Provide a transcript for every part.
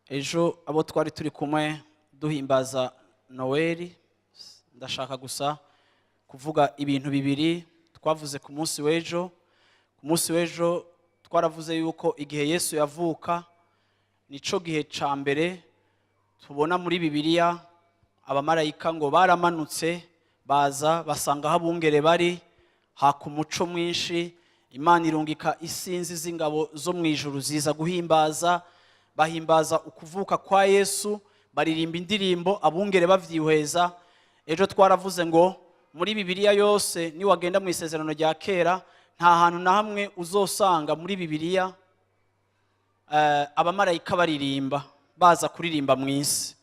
Ejo abo twari turi kumwe duhimbaza Noël, ndashaka gusa kuvuga ibintu bibiri twavuze ku munsi w'ejo. Ku munsi w'ejo twaravuze yuko igihe Yesu yavuka nico gihe ca mbere tubona muri Bibiliya abamarayika ngo baramanutse baza basanga aho abungere bari, haka umuco mwinshi, Imana irungika isinzi z'ingabo zo mwijuru ziza guhimbaza, bahimbaza ukuvuka kwa Yesu, baririmba indirimbo abungere bavyihweza. Ejo twaravuze ngo muri Bibiliya yose ni wagenda mu isezerano rya kera nta hantu na hamwe uzosanga muri Bibiliya abamarayika baririmba baza kuririmba mu isi.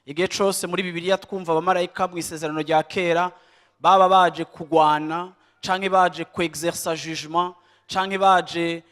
Igihe cyose muri Bibiliya twumva abamarayika mu isezerano rya kera baba baje kugwana canke baje kuexercer jugement canke baje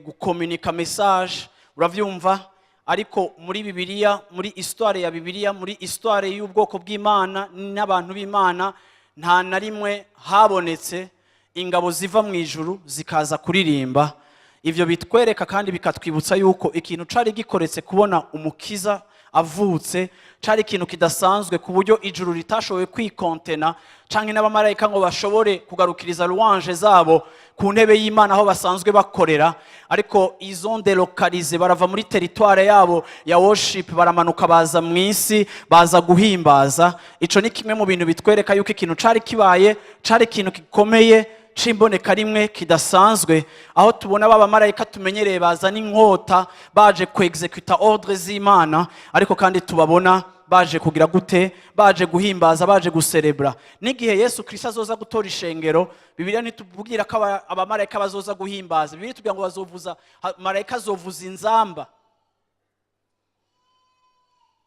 gucommuniquer message, uravyumva. Ariko muri Bibiliya, muri histoire ya Bibiliya, muri histoire y'ubwoko bw'Imana n'abantu b'Imana, nta na rimwe habonetse ingabo ziva mu ijuru zikaza kuririmba. Ivyo bitwereka kandi bikatwibutsa yuko ikintu cari gikoretse kubona umukiza avutse cari ikintu kidasanzwe ku buryo ijuru ritashoboye kwikontena canke n'abamarayika ngo bashobore kugarukiriza louange zabo ku ntebe y'Imana aho basanzwe bakorera. Ariko izo delocalize barava muri territoire yabo ya worship baramanuka baza mu isi baza guhimbaza. Ico ni kimwe mu bintu bitwereka yuko ikintu cari kibaye cari ikintu gikomeye cimboneka rimwe kidasanzwe, aho tubona baba marayika tumenyereye baza n'inkota baje kuexecuta ordre z'Imana, ariko kandi tubabona baje kugira gute, baje guhimbaza, baje guserebra. N'igihe Yesu Kristo azoza gutora ishengero, Bibiliya nitubwira ko abamarayika bazoza guhimbaza. Bibiliya tubwira ngo bazovuza, marayika azovuza inzamba.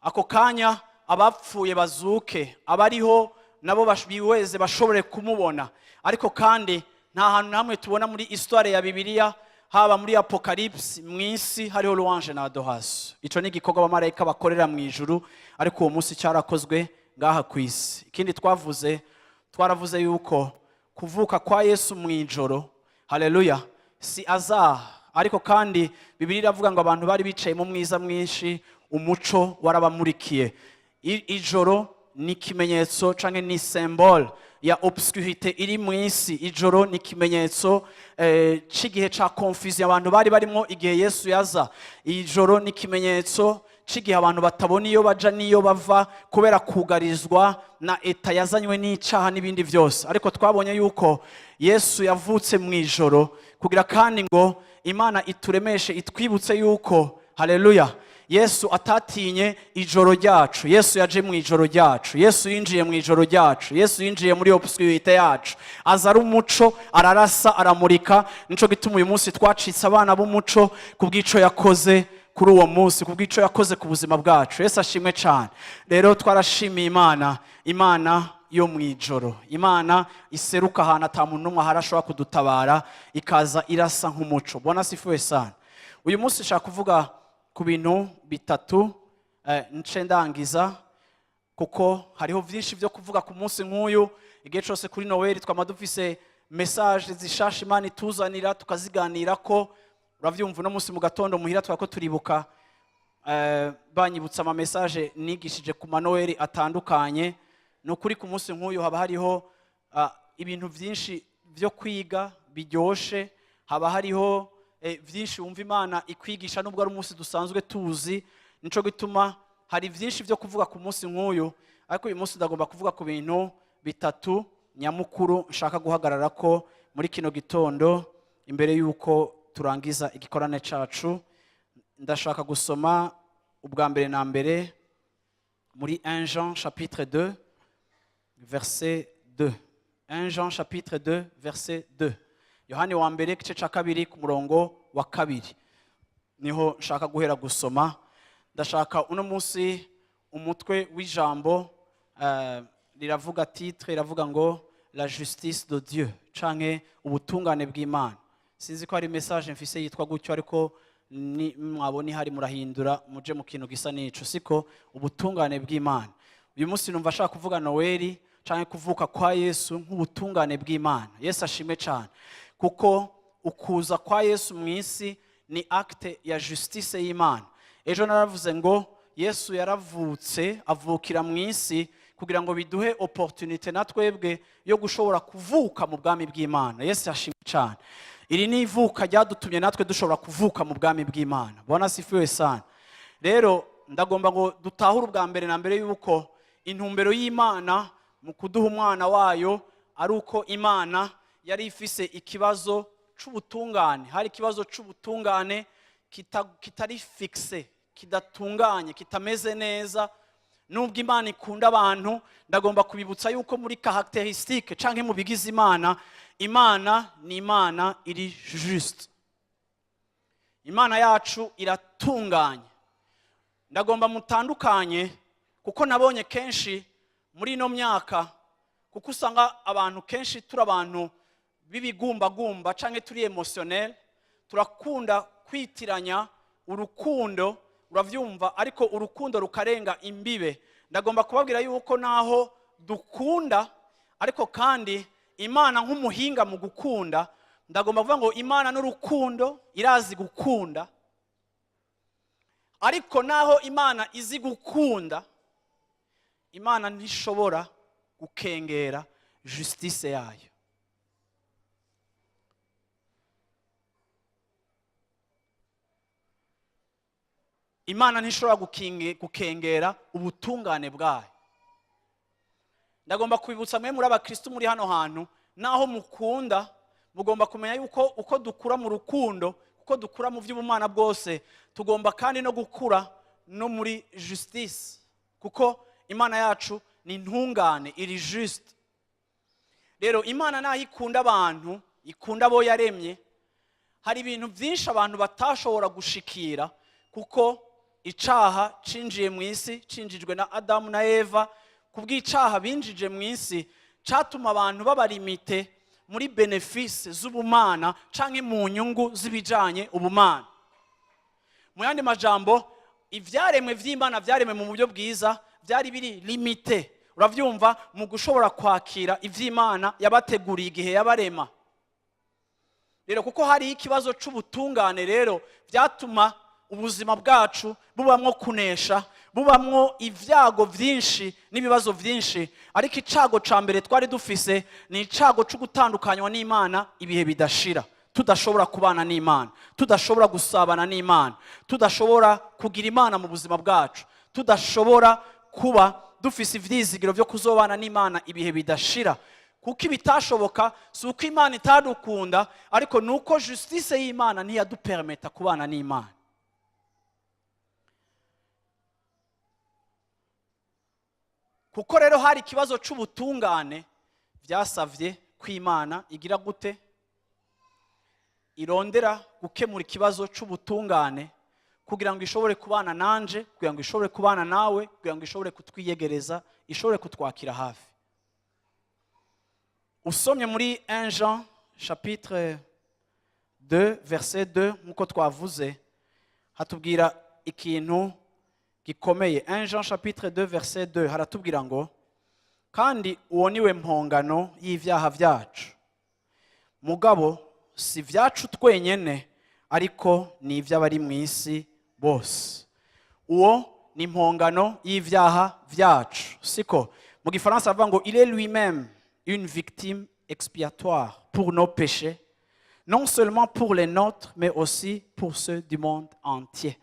Ako kanya abapfuye bazuke, abariho nabo biweze bashobore kumubona. Ariko kandi nta hantu namwe tubona muri histoire ya Bibiliya, haba muri Apocalypse mwisi hariho louange na adoration. Ico ni igikorwa abamarayika bakorera mu ijuru, ariko uwo munsi cyarakozwe ngaha ku isi. Ikindi twaravuze yuko kuvuka kwa Yesu mu ijoro, haleluya, si azah. Ariko kandi Bibiliya iravuga ngo abantu bari bicaye mu mwiza mwinshi, umuco warabamurikiye. Ijoro ni ikimenyetso canke ni symbole ya obscurité iri mu isi. Ijoro ni ikimenyetso c'igihe ca confusion abantu bari barimo igihe Yesu yaza. Ijoro ni ikimenyetso c'igihe abantu batabona iyo baja niyo bava kubera kugarizwa na eta yazanywe n'icaha n'ibindi vyose. Ariko twabonye yuko Yesu yavutse mu ijoro kugira kandi ngo Imana ituremeshe itwibutse yuko, haleluya, Yesu atatinye ijoro ryacu. Yesu yaje mu ijoro ryacu. Yesu yinjiye mu ijoro ryacu. Yesu yinjiye muri obscurité yacu. Aza ari umuco, ararasa, aramurika. Nico gituma uyu munsi twacitse abana b'umuco kubw'ico yakoze kuri uwo munsi, kubw'ico yakoze ku buzima bwacu. Yesu ashimwe cyane. Rero twarashimiye Imana, Imana yo mu ijoro, Imana iseruka ahantu ata muntu n'umwe harashobora kudutabara, ikaza irasa nk'umuco. Bwana sifiwe sana. Uyu munsi nshaka kuvuga ku bintu bitatu nce ndangiza, kuko hariho vyinshi vyo kuvuga ku munsi nk'uyu. Igihe cyose kuri Noël twama dufise message zishasha Imana ituzanira tukaziganira ko. Uravyumva no munsi mu gatondo muhira twako turibuka banyibutsa ama message nigishije ku Noël atandukanye. No kuri ku munsi nk'uyu haba hariho ibintu vyinshi vyo kwiga biryoshe, haba hariho vyinshi wumva Imana ikwigisha nubwo ari umunsi dusanzwe tuzi. Nico gituma hari vyinshi vyo kuvuga ku munsi nk'uyu, ariko uyu munsi ndagomba kuvuga ku bintu bitatu nyamukuru nshaka guhagarara ko muri kino gitondo imbere yuko turangiza igikorane cacu. Ndashaka gusoma ubwa mbere na mbere muri 1 Jean chapitre 2 verset 2. 1 Jean chapitre 2 verset 2. Yohani wa mbere igice ca kabiri ku murongo wa kabiri niho nshaka guhera gusoma. Ndashaka uno munsi umutwe w'ijambo riravuga titre iravuga ngo la justice de Dieu canke ubutungane bw'Imana. Sinzi ko hari message mfise yitwa gutyo, ariko ni mwaboni hari murahindura muje mu kintu gisa n'ico, siko ubutungane bw'Imana. Uyu munsi numva ashaka kuvuga Noël canke kuvuka kwa Yesu nk'ubutungane bw'Imana. Yesu ashime cyane, kuko ukuza kwa Yesu mu isi ni acte ya justice y'Imana. Ejo naravuze ngo Yesu yaravutse avukira mu isi kugira ngo biduhe opportunité natwebwe yo gushobora kuvuka mu bwami bw'Imana. Yesu ashimwe cyane. Iri ni ivuka ryadutumye natwe dushobora kuvuka mu bwami bw'Imana. Bwana sifiwe sana. Rero ndagomba ngo dutahure ubwa mbere na mbere yuko intumbero y'Imana mu kuduha umwana wayo ari uko Imana yari ifise ikibazo c'ubutungane. Hari ikibazo c'ubutungane kitari fixe, kidatunganye, kitameze neza. Nubwo Imana ikunda abantu, ndagomba kubibutsa yuko muri caractéristique canke mu bigize Imana, Imana ni Imana iri juste. Imana yacu iratunganye. Ndagomba mutandukanye, kuko nabonye kenshi muri no myaka, kuko usanga abantu kenshi turi abantu bibigumbagumba canke turi emotionnel, turakunda kwitiranya urukundo, uravyumva, ariko urukundo rukarenga imbibe. Ndagomba kubabwira yuko naho dukunda, ariko kandi Imana nk'umuhinga mu gukunda, ndagomba kuvuga ngo Imana n'urukundo irazi gukunda. Ariko naho Imana izi gukunda, Imana ntishobora gukengera justice yayo. Imana ntishobora gukengera ubutungane bwayo. Ndagomba kubibutsa mwe muri abakristo muri hano hantu, naho mukunda, mugomba kumenya yuko uko dukura mu rukundo, uko dukura mu by'ubumana bwose, tugomba kandi no gukura no muri justice, kuko Imana yacu ni intungane, iri juste. Rero Imana naho ikunda abantu, ikunda abo yaremye, hari ibintu byinshi abantu batashobora gushikira, kuko icaha cinjiye mu isi, cinjijwe na Adamu na Eva. Kubw'icaha binjije mu isi, catuma abantu babalimite muri benefice z'ubumana canke mu nyungu zibijanye ubumana. Mu yandi majambo, ivyaremwe vy'Imana vyaremwe mu buryo bwiza, byari biri limite, uravyumva, mu gushobora kwakira ivy'Imana yabateguriye igihe yabarema. Rero kuko hari ikibazo c'ubutungane, rero byatuma ubuzima bwacu bubamwo kunesha, bubamwo ivyago vyinshi n'ibibazo vyinshi. Ariko icago ca mbere twari dufise ni icago cyo gutandukanywa n'Imana ibihe bidashira, tudashobora kubana n'Imana, tudashobora gusabana n'Imana, tudashobora kugira Imana mu buzima bwacu, tudashobora kuba dufise ivyizigiro byo kuzobana n'Imana ibihe bidashira. Kuko ibitashoboka si uko Imana itadukunda, ariko nuko justice y'Imana ntiyadupermeta kubana n'Imana. Kuko rero hari ikibazo c'ubutungane, vyasavye ko Imana igira gute? Irondera gukemura ikibazo c'ubutungane kugira ngo ishobore kubana nanje, kugira ngo ishobore kubana nawe, kugira ngo ishobore kutwiyegereza, ishobore kutwakira hafi. Usomye muri 1 Jean chapitre 2 verset 2, nkuko twavuze, hatubwira ikintu gikomeye. 1 Jean chapitre 2 verset 2 haratubwira ngo, kandi uwo niwe mpongano y'ivyaha vyacu, mugabo si vyacu twenyene, ariko ni ivy'abari mu isi bose. Uwo ni impongano y'ivyaha vyacu, siko? Mu gifaransa avuga ngo il est lui-même une victime expiatoire pour nos péchés, non seulement pour les nôtres, mais aussi pour ceux du monde entier.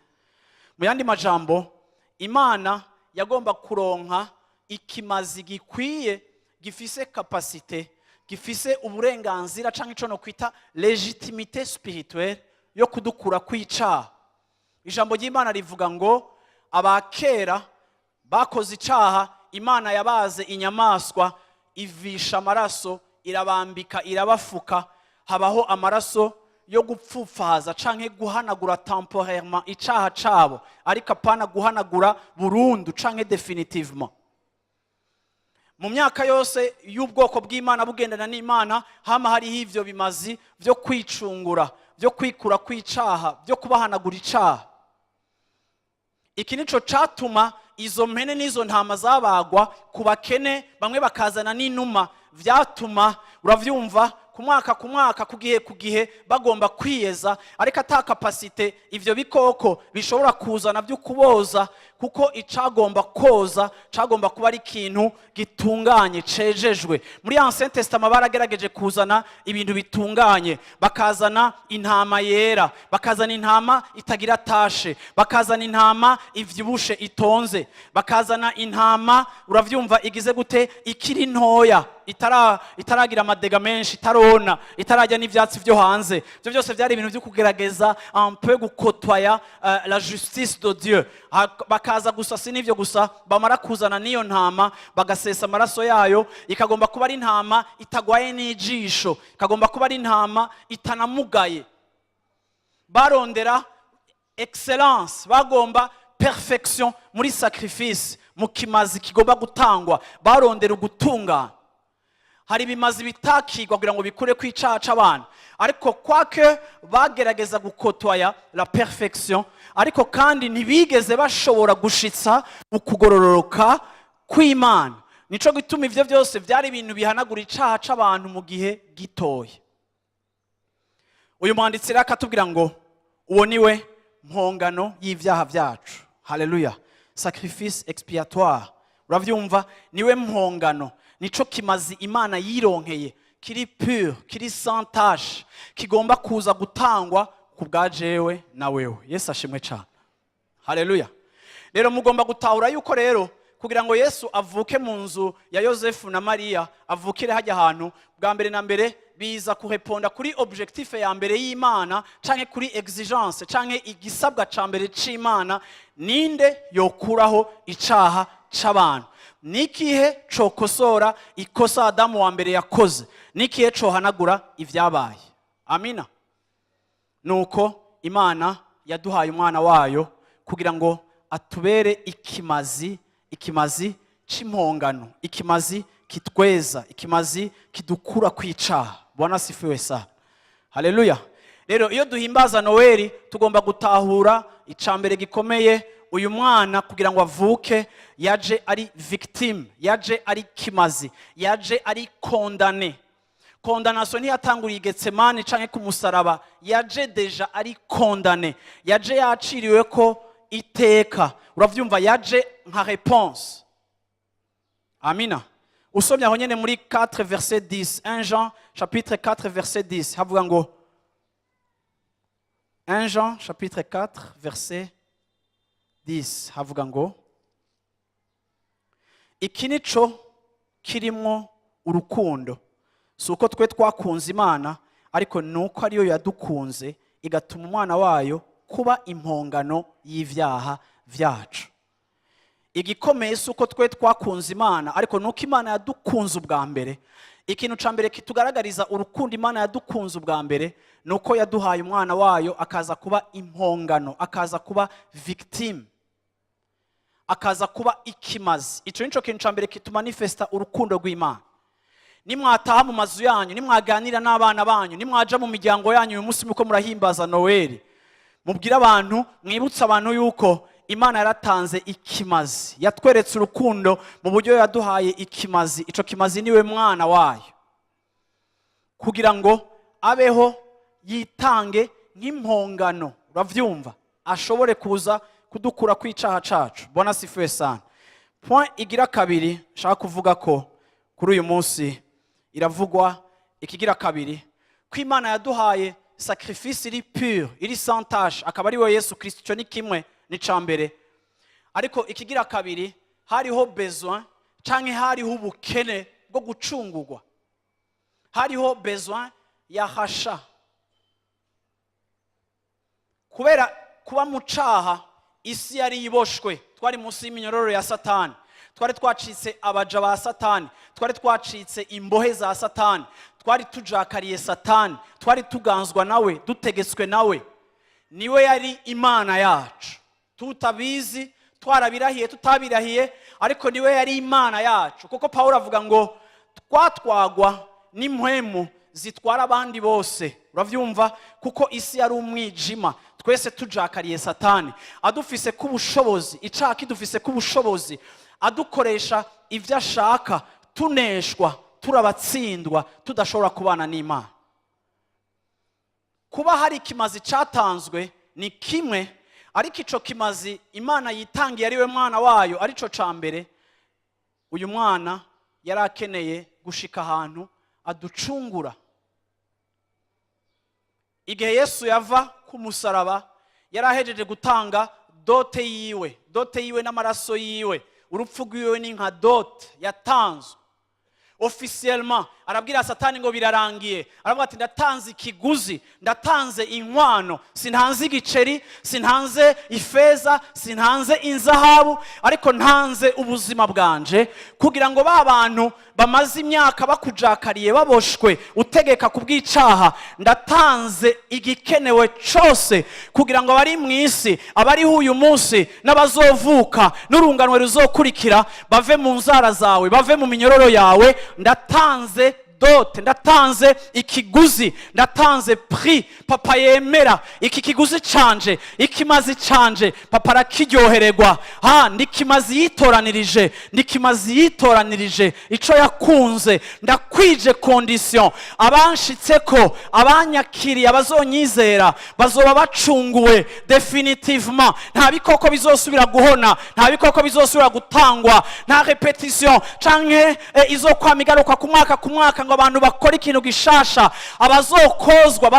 Mu yandi majambo, Imana yagomba kuronka ikimazi gikwiye, gifise capacité, gifise uburenganzira canke ico no kwita légitimité spirituelle yo kudukura kwicaha. Ijambo ry'Imana rivuga ngo abakera bakoze icaha, Imana yabaze inyamaswa, ivisha amaraso, irabambika, irabafuka, habaho amaraso yo gupfufaza canke guhanagura temporairement icaha cabo, ariko apana guhanagura burundu canke definitivement. Mu myaka yose y'ubwoko bw'Imana bugendana n'Imana, hama hariho ivyo bimazi vyo kwicungura, vyo kwikura kw'icaha, vyo kubahanagura icaha. Iki nico catuma izo mpene n'izo ntama zabagwa ku bakene, bamwe bakazana n'inuma, vyatuma uravyumva ku mwaka ku gihe bagomba kwiyeza, ariko ata capacité ivyo bikoko bishobora kuzana byo kuboza, kuko icagomba koza cagomba kuba ari ikintu gitunganye cejejwe. Muri Ancien Testament baragerageje kuzana ibintu bitunganye, bakazana intama yera, bakazana intama itagira tashe, bakazana intama ivyibushe itonze, bakazana intama uravyumva igize gute ikiri ntoya, itaragira amadega menshi, itarona, itarajya n'ivyatsi vyo hanze. Byo byose byari ibintu byo kugerageza un peu gukotwaya la justice de Dieu. Bakaza gusa sinivyo gusa, bamara kuzana niyo ntama bagasesa amaraso yayo, ikagomba kuba ari intama itagwaye n'ijisho, ikagomba kuba ari intama itanamugaye. Barondera excellence, bagomba perfection muri sacrifice, mu kimazi kigomba gutangwa, barondera ugutungana. Hari bimazi bitakigwa kugira ngo bikure kw'icaha c'abantu, ariko kwake bagerageza gukotwaya la perfection, ariko kandi ntibigeze bashobora gushitsa ukugororoka kw'Imana. Nico gituma ivyo byose byari ibintu bihanagura icaha c'abantu mu gihe gitoya. Uyu mwanditsi akatubwira ngo uwo niwe mpongano y'ivyaha vyacu. Haleluya. Sacrifice expiatoire. Uravyumva, niwe mpongano, nico kimazi Imana yironkeye, kiri pure, kiri sans tache, kigomba kuza gutangwa ku bwa jewe na wewe. Yesu ashimwe cyane. Haleluya. Rero mugomba gutahura yuko rero kugira ngo Yesu avuke mu nzu ya Yosefu na Maria, avukire hajya ahantu, bwa mbere na mbere biza kureponda kuri objectif ya mbere y'Imana, canke kuri exigence, canke igisabwa ca mbere c'Imana, ninde yokuraho icaha c'abantu. Nikihe cokosora ikosa Adamu wa mbere yakoze, nikihe cohanagura ivyabaye. Amina. Nuko Imana yaduhaye umwana wayo kugira ngo atubere ikimazi c'impongano, ikimazi kitweza, ikimazi kidukura kw'icaha. Bwana sifiwe sana. Haleluya. Rero iyo duhimbaza Noeli tugomba gutahura icambere gikomeye, uyu mwana kugira ngo avuke yaje ari victime, yaje ari kimazi, yaje ari condamné. Condamnation ntiyatanguriye Getsemani canke ku musaraba, yaje deja ari condamné, yaje yaciriwe ko iteka. Uravyumva, yaje nka réponse. Amina. Usomye aho nyene muri 4 verset 10, 1 Jean chapitre 4 verset 10, havuga ngo 1 Jean chapitre 4 verset 10, havuga ngo iki nico kirimwo urukundo, suko twe twakunze Imana, ariko nuko ariyo yadukunze igatuma umwana wayo kuba impongano y'ivyaha vyacu. Igikomeye suko twe twakunze Imana, ariko nuko Imana yadukunze ubwa mbere. Ikintu ca mbere kitugaragariza urukundo Imana yadukunze ubwa mbere, nuko yaduhaye umwana wayo akaza kuba impongano, akaza kuba victime, akaza kuba ikimazi. Ico nico kintu ca mbere kitumanifesta urukundo rw'Imana. Nimwataha mu mazu yanyu, nimwaganira n'abana banyu, nimwaja mu miryango yanyu uyu munsi muko murahimbaza Noel, mubwira abantu, mwibutsa abantu yuko Imana yaratanze ikimazi, yatweretse urukundo mu buryo yaduhaye ikimazi. Ico kimazi niwe mwana wayo, kugira ngo abeho yitange nk'impongano. Uravyumva, ashobore kuza kudukura kw'icaha cacu. Bona sifuwe sana. Point igira kabiri shaka kuvuga ko kuri uyu munsi iravugwa, ikigira kabiri ko Imana yaduhaye sacrifice iri pure, iri sans tache, akaba ari we Yesu Kristo. Ico ni kimwe ni cambere. Ariko ikigira kabiri, hariho besoin canke hariho ubukene bwo gucungurwa, hariho besoin ya hasha. Kubera kuba mu caha isi yari iboshwe, twari munsi y'minyororo ya Satani, twari twacitse abaja ba Satani, twari twacitse imbohe za Satani, twari tujakariye Satani, twari tuganzwa nawe, dutegetswe nawe. Niwe yari imana yacu, tutabizi, twarabirahiye tutabirahiye, ariko niwe yari imana yacu. Kuko Pawulo avuga ngo twatwagwa n'impwemu zitwara abandi bose. Uravyumva? Kuko isi yari umwijima, twese tujakariye Satani, adufise kubushobozi, icaha kidufise kubushobozi, adukoresha ivyo ashaka, tuneshwa, turabatsindwa, tudashobora kubana n'Imana. Kuba hari ikimazi catanzwe ni kimwe, ariko ico kimazi Imana yitangiye ariwe mwana wayo, arico ca mbere. Uyu mwana yarakeneye gushika ahantu aducungura. Igihe Yesu yava ku musaraba, yarahejeje gutanga dote yiwe n'amaraso yiwe. Urupfu rwiwe ni nka dote yatanzwe officiellement. Arabwira Satani ngo birarangiye, aravuga ati ndatanze ikiguzi, ndatanze inkwano, sintanze igiceri, sintanze ifeza, sintanze inzahabu, ariko ntanze ubuzima bwanje, kugira ngo ba bantu bamaze imyaka bakujakariye baboshwe utegeka kubw'icaha, ndatanze igikenewe cyose kugira ngo abari mu isi, abariho uyu munsi n'abazovuka n'urunganwe ruzokurikira bave mu nzara zawe, bave mu minyororo yawe. Ndatanze dote, ndatanze ikiguzi, ndatanze prix. Papa yemera iki kiguzi canje, ikimazi canje, papa arakiryohererwa. Ndikimazi yitoranirije ico yakunze, ndakwije condition. Abanshitseko, abanyakiriye, abazonyizera bazoba bacunguwe definitivement. Nta bikoko bizosubira guhona, nta bikoko bizosubira gutangwa, nta repetition canke izokwamigaruka ku mwaka ngo abantu bakora ikintu gishasha. Bazokozwa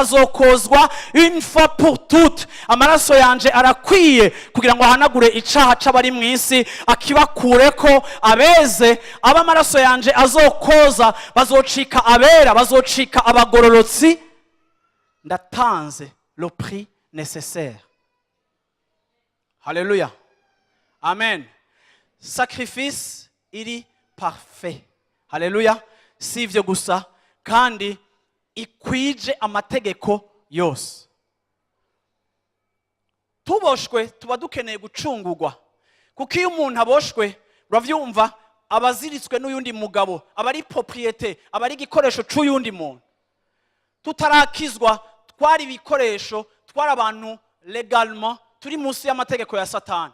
une fois pour toutes. Amaraso yanje arakwiye kugira ngo ahanagure icaha c'abari mu isi, akibakureko abeze. Amaraso yanje azokoza, bazocika abera, bazocika abagororotsi. Ndatanze le prix nécessaire. Haleluya, amen. Sacrifice iri parfait. Haleluya. Si ivyo gusa, kandi ikwije amategeko yose. Tuboshwe tuba dukeneye gucungurwa, kuko iyo umuntu aboshwe, uravyumva, abaziritswe n'uyundi mugabo, abari propriété, abari igikoresho c'uyundi muntu. Tutarakizwa twari ibikoresho, twari abantu legalement, turi munsi y'amategeko ya Satani.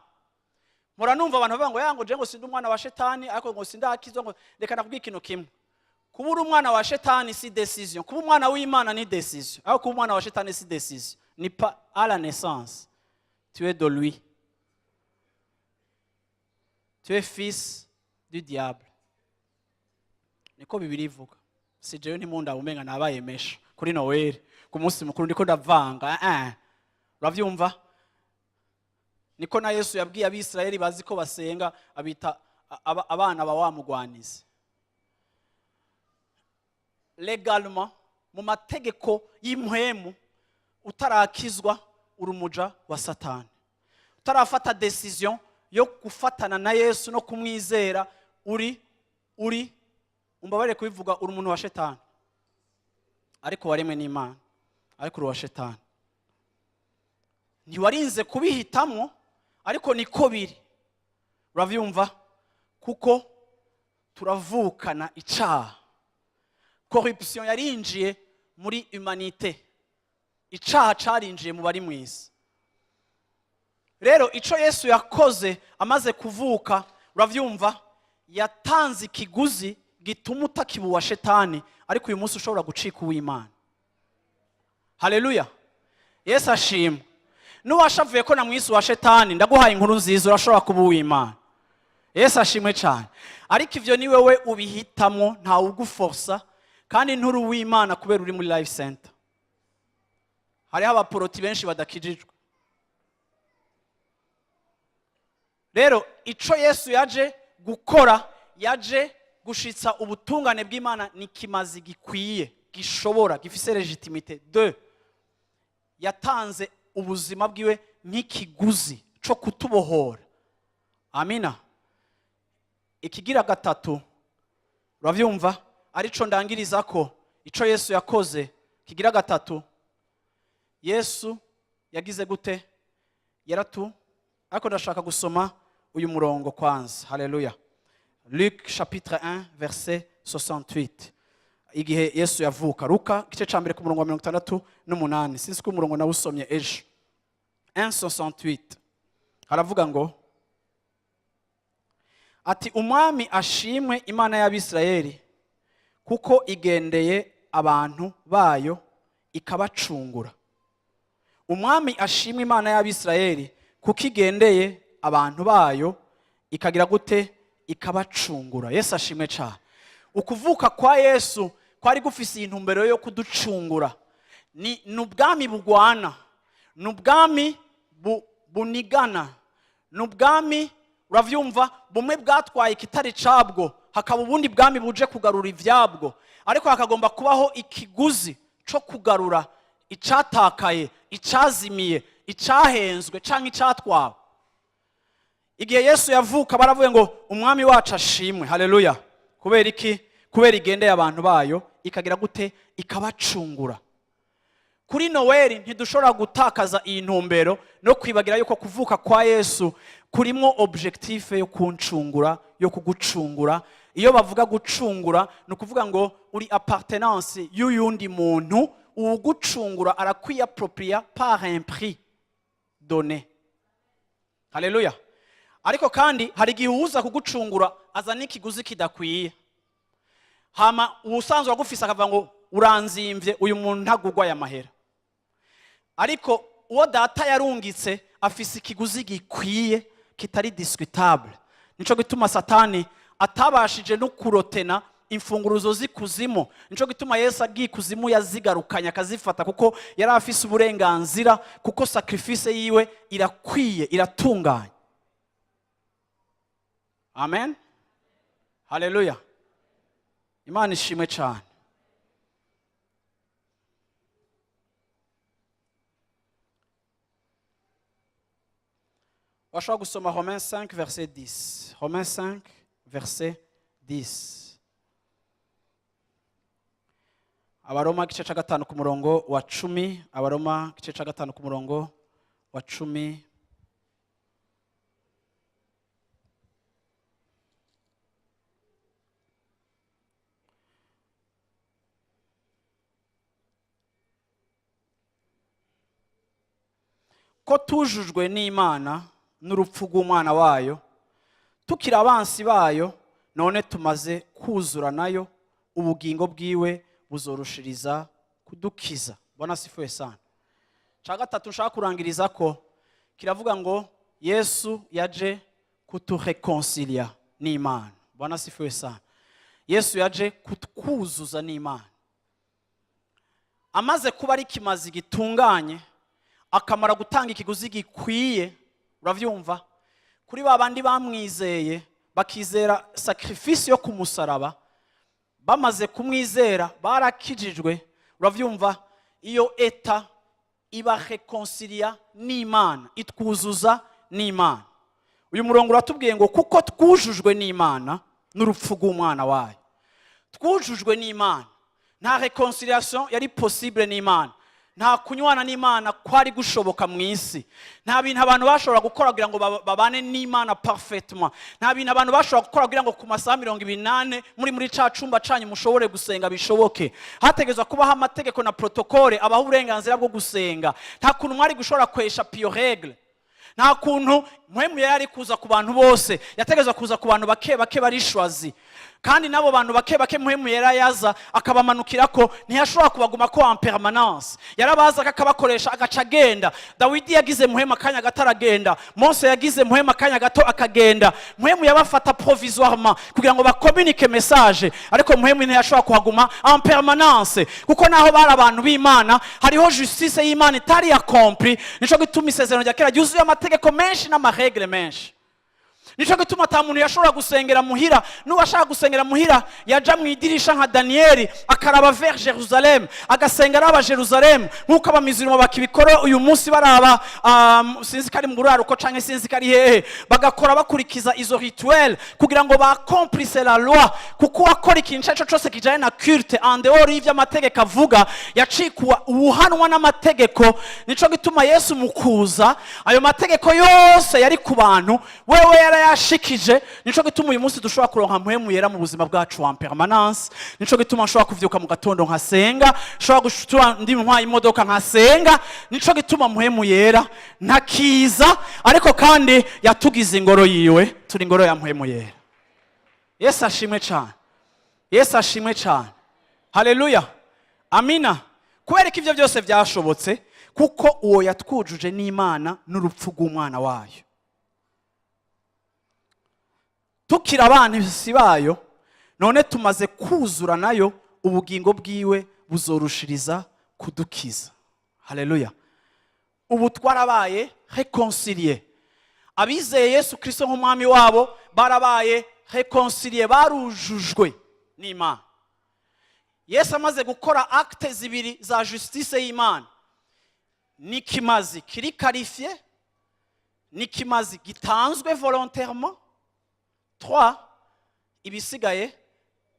Muranumva abantu bavuga ngo yango je ngo sindi umwana wa Shetani, ariko ngo sindakizwa. Ngo reka nakubwira ikintu kimwe: kuba uri umwana wa Shetani si décision, kuba umwana w'Imana ni décision. Ariko kuba umwana wa Shetani si décision, ni pas à la naissance. Tu es de lui, tu es fils du diable. Niko Bibiliya ivuga. Si jewe ntimunda umenga nabaye mesha kuri Noël, ku munsi mukuru ndiko ndavanga. Uravyumva? Niko na Yesu yabwiye Abisirayeli bazi ko basenga, abita abana ba wa mugwanizi. Legalement, mu mategeko y'impwemu, utarakizwa urumuja wa Satani. Utarafata decision yo gufatana na Yesu no kumwizera, uri umbabare kubivuga, uri umuntu wa Shetani. Ariko waremwe n'Imana, ariko uri wa Shetani. Ntiwarinze kubihitamwo, ariko niko biri. Uravyumva? Kuko turavukana icaha. Corruption yarinjiye muri humanité, icaha carinjiye mu bari mwisi. Rero ico Yesu yakoze amaze kuvuka, uravyumva, yatanze ikiguzi gituma utakibu wa Shetani, ariko uyu munsi ushobora gucika uw'Imana. Haleluya, Yesu ashimwe. Nuwashavuye ko na mwisi wa Shetani, ndaguhaye inkuru nziza, urashobora kuba uw'Imana. Yesu ashimwe cyane. Ariko ivyo ni wewe ubihitamo, nta uguforsa, kandi nturi uw'Imana kubera uri muri life center. Hariho abaporoti benshi badakijijwe. Rero ico Yesu yaje gukora, yaje gushitsa ubutungane bw'Imana, ni kimazi gikwiye, gishobora, gifise legitimité. 2, yatanze ubuzima bwiwe nk'ikiguzi cyo kutubohora. Amina. Ikigira gatatu, uravyumva, arico ndangiriza ko ico Yesu yakoze kigira gatatu, Yesu yagize gute? Ariko ndashaka gusoma uyu murongo kwanza. Haleluya. Luc chapitre 1 verset 68. Igihe Yesu yavuka. Luka igice ca mbere ku murongo wa 68. Sinzi ko umurongo nawusomye ejo. 1:68. Haravuga ngo ati umwami ashimwe Imana y'Abisirayeli kuko igendeye abantu bayo ikabacungura. Umwami ashimwe Imana y'Abisirayeli kuko igendeye abantu bayo ikagira gute? Ikabacungura. Yesu ashimwe cyane. Ukuvuka kwa Yesu kwari gufise intumbero yo kuducungura. Ni ubwami bugwana, ni ubwami bunigana, ni ubwami uravyumva bumwe bwatwaye ikitari cabwo, hakaba ubundi bwami buje kugarura ivyabwo, ariko hakagomba kubaho ikiguzi co kugarura icatakaye, icazimiye, icahenzwe canke icatwawe. Igihe Yesu yavuka baravuye ngo umwami wacu ashimwe. Haleluya. Kubera iki? Kubera igendeye abantu bayo ikagira gute? Ikabacungura. Kuri Noël ntidushobora gutakaza iyi ntumbero no kwibagira yuko kuvuka kwa Yesu kurimo objectif yo kuncungura, yo kugucungura. Iyo bavuga gucungura no kuvuga ngo uri appartenance y'uyundi muntu, ugucungura arakwiapproprier par un prix donné. Haleluya. Ariko kandi hari igihe uza kugucungura azana ikiguzi kidakwiye, hama ubusanzwe wagufise akavuga ngo uranzimvye, uyu muntu ntagugwa ya mahera. Ariko uwo data yarungitse afise ikiguzi gikwiye kitari discutable. Nico gituma Satani atabashije no kurotena imfunguruzo z'ikuzimu. Nico gituma Yesu agiye kuzimu yazigarukanya akazifata, kuko yari afise uburenganzira, kuko sacrifice yiwe irakwiye, iratunganye. Amen. Haleluya. Imana ishimwe cyane. Washobora gusoma Romains 5 verset 10. Romains 5 verset 10. Abaroma igice ca gatanu ku murongo wa 10. Abaroma igice ca gatanu ku murongo wa 10. Ko tujujwe n'Imana n'urupfu rw'umwana wayo, tukiri abansi bayo, none tumaze kuzura nayo, ubugingo bwiwe buzorushiriza kudukiza. Bwana asifiwe sana. Ca gatatu nshaka kurangiriza ko kiravuga ngo Yesu yaje kutureconcilia n'Imana. Bwana asifiwe sana. Yesu yaje kutwuzuza n'Imana. Amaze kuba ari kimazi gitunganye, akamara gutanga ikiguzi gikwiye, uravyumva, kuri babandi bamwizeye bakizera sacrifice yo kumusaraba, bamaze kumwizera barakijijwe, uravyumva, iyo eta iba reconcilia n'Imana, itwuzuza n'Imana. Uyu murongo uratubwiye ngo kuko twujujwe n'Imana n'urupfu rw'umwana wayo. Twujujwe n'Imana, nta reconciliation yari possible n'Imana. Nta kunywana n'Imana kwari gushoboka mu isi. Nta bintu abantu bashobora gukora kugira ngo babane n'Imana parfaitement. Nta bintu abantu bashobora gukora kugira ngo ku masaha 28 muri ca cumba canyu mushobore gusenga bishoboke. Hategezwa kubaho amategeko na protokole abaho uburenganzira bwo gusenga. Nta kuntu mwari gushobora kwesha pio règle. Nta kuntu mpwemu yari kuza ku bantu bose, yategezwa kuza ku bantu bake bake barishwazi. Kandi nabo bantu bake bake mpwemu yera yaza akabamanukirako, ntiyashobora kubaguma ko en permanence. Yarabaza akabakoresha agaca agenda. Dawidi yagize mpwemu akanya gataragenda, Mose yagize mpwemu akanya gato akagenda. Mpwemu yabafata provisoirement kugira ngo bakommunike message, ariko mpwemu ntiyashobora kuhaguma en permanence, kuko naho bari abantu b'Imana hariho justice y'Imana itari accomplie. Nico gituma isezerano rya kera yuzuye amategeko menshi n'amaregle menshi. nico gituma ata muntu yashobora gusengera muhira, n'uwashaka gusengera muhira yaja mu idirisha nka Danieli akaraba vers Jerusalem, agasenga araba Jerusalem nk'uko abamizirimo bakibikora uyu munsi baraba sinzi kari mu ruraruko canke sinzi kari hehe, bagakora bakurikiza izo rituel kugira ngo bakomplise la loi, kuko wakora ikintu cyo cyose kijanye na culte en dehors y'ivyo amategeko avuga yacikuwa ubuhanwa n'amategeko. Nico gituma Yesu mukuza ayo mategeko yose yari ku bantu wewe yarayashikije. Nico gituma uyu munsi dushobora kuronka mpwemu yera mu buzima bwacu en permanence. Nico gituma nshobora kuvyuka mu gatondo nkasenga, nshobora gushtura ndi ntwaye imodoka nkasenga. Nico gituma mpwemu yera ntakiza, ariko kandi yatugize ingoro yiwe, turi ingoro ya mpwemu yera. Yesu ashimwe cyane, Yesu ashimwe cyane, haleluya, amina. Kubera ko ivyo byose byashobotse kuko uwo yatwujuje n'Imana n'urupfu rw'umwana wayo. Tukira abana si bayo, none tumaze kuzura nayo, ubugingo bwiwe buzorushiriza kudukiza. Haleluya. Ubu twarabaye réconcilié. Abizeye Yesu Kristo nk'umwami wabo barabaye réconcilié, barujujwe n'Imana. Yesu amaze gukora acte zibiri za justice y'Imana. Nikimazi kiri qualifié, nikimazi gitanzwe volontairement. 3 ibisigaye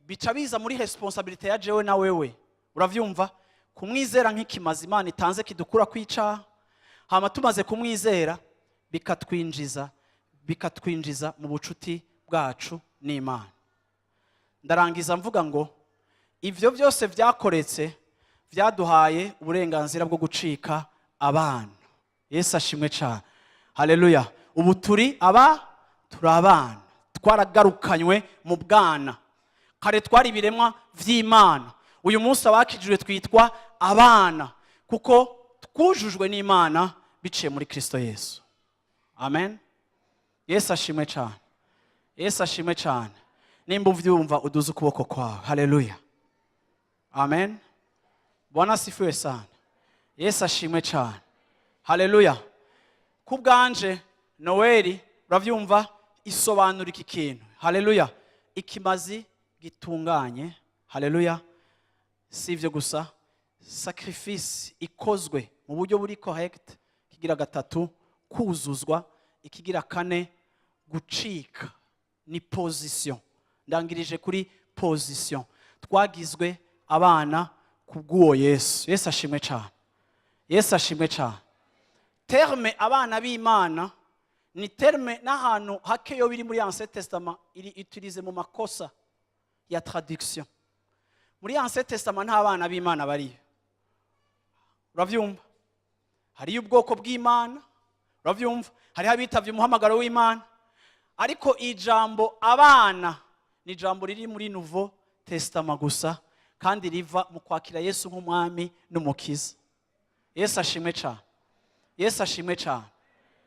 bica biza muri responsabilité ya jewe na wewe. Uravyumva? Kumwizera nk'ikimazi Imana itanze kidukura kwica, hama tumaze kumwizera bikatwinjiza mu bucuti bwacu n'Imana. Ndarangiza mvuga ngo ivyo byose vyakoretse vyaduhaye uburenganzira bwo gucika abana. Yesu ashimwe cyane, haleluya. Ubu turi abana, twaragarukanywe mu bwana. Kare twari ibiremwa vy'Imana, uyu munsi abakijijwe twitwa abana kuko twujujwe n'Imana biciye muri Kristo Yesu. Amen. Yesu ashimwe cyane, Yesu ashimwe cyane. Nimba uvyumva uduze ukuboko kwawe. Haleluya, amen. Bwana sifiwe sana. Yesu ashimwe cyane, haleluya. Kubwanje Noeli uravyumva isobanura iki kintu. Haleluya. Ikimazi gitunganye. Haleluya. Sivyo gusa, sacrifice ikozwe mu buryo buri correct. Kigira gatatu kuzuzwa, ikigira kane gucika ni position. Ndangirije kuri position. Twagizwe abana kubw'uwo Yesu. Yesu ashimwe cyane, Yesu ashimwe cyane. Terme abana b'Imana ni terme n'ahantu hakeyo biri muri Ancien Testament iri utilize mu makosa ya traduction. Muri Ancien Testament nta bana b'Imana bari. Uravyumva? Hari ubwoko bw'Imana, uravyumva? Hari abitavye umuhamagaro w'Imana. Ariko ijambo abana ni ijambo riri muri Nouveau Testament gusa, kandi riva mu kwakira Yesu nk'umwami n'umukiza. Yesu ashimwe cyane, Yesu ashimwe cyane,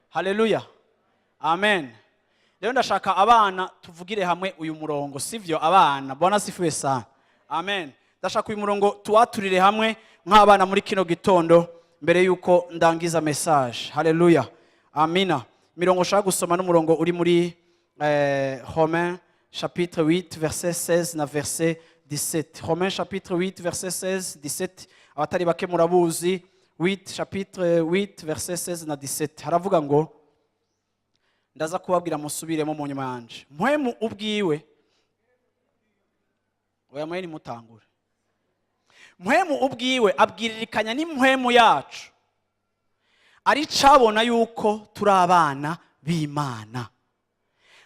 haleluya, amen. Rero ndashaka abana tuvugire hamwe uyu murongo, sivyo abana? Bwana sifiwe sana, amen. Ndashaka uyu murongo tuwaturire hamwe nk'abana muri kino gitondo mbere yuko ndangiza message. Haleluya, amina. Mirongo shaka gusoma n'umurongo uri muri Romains chapitre 8 verset 16 na verset 17. Romains chapitre 8 verset 16 17. Abatari bake murabuzi. 8 chapitre 8 verset 16 na 17. Haravuga ngo, ndaza kubabwira musubiremo mu nyuma yanje. Mpwemu ubwiwe, oya mwene mutangure. Mpwemu ubwiwe abwiririkanya n'impwemu yacu, ari cabona yuko turi abana b'Imana.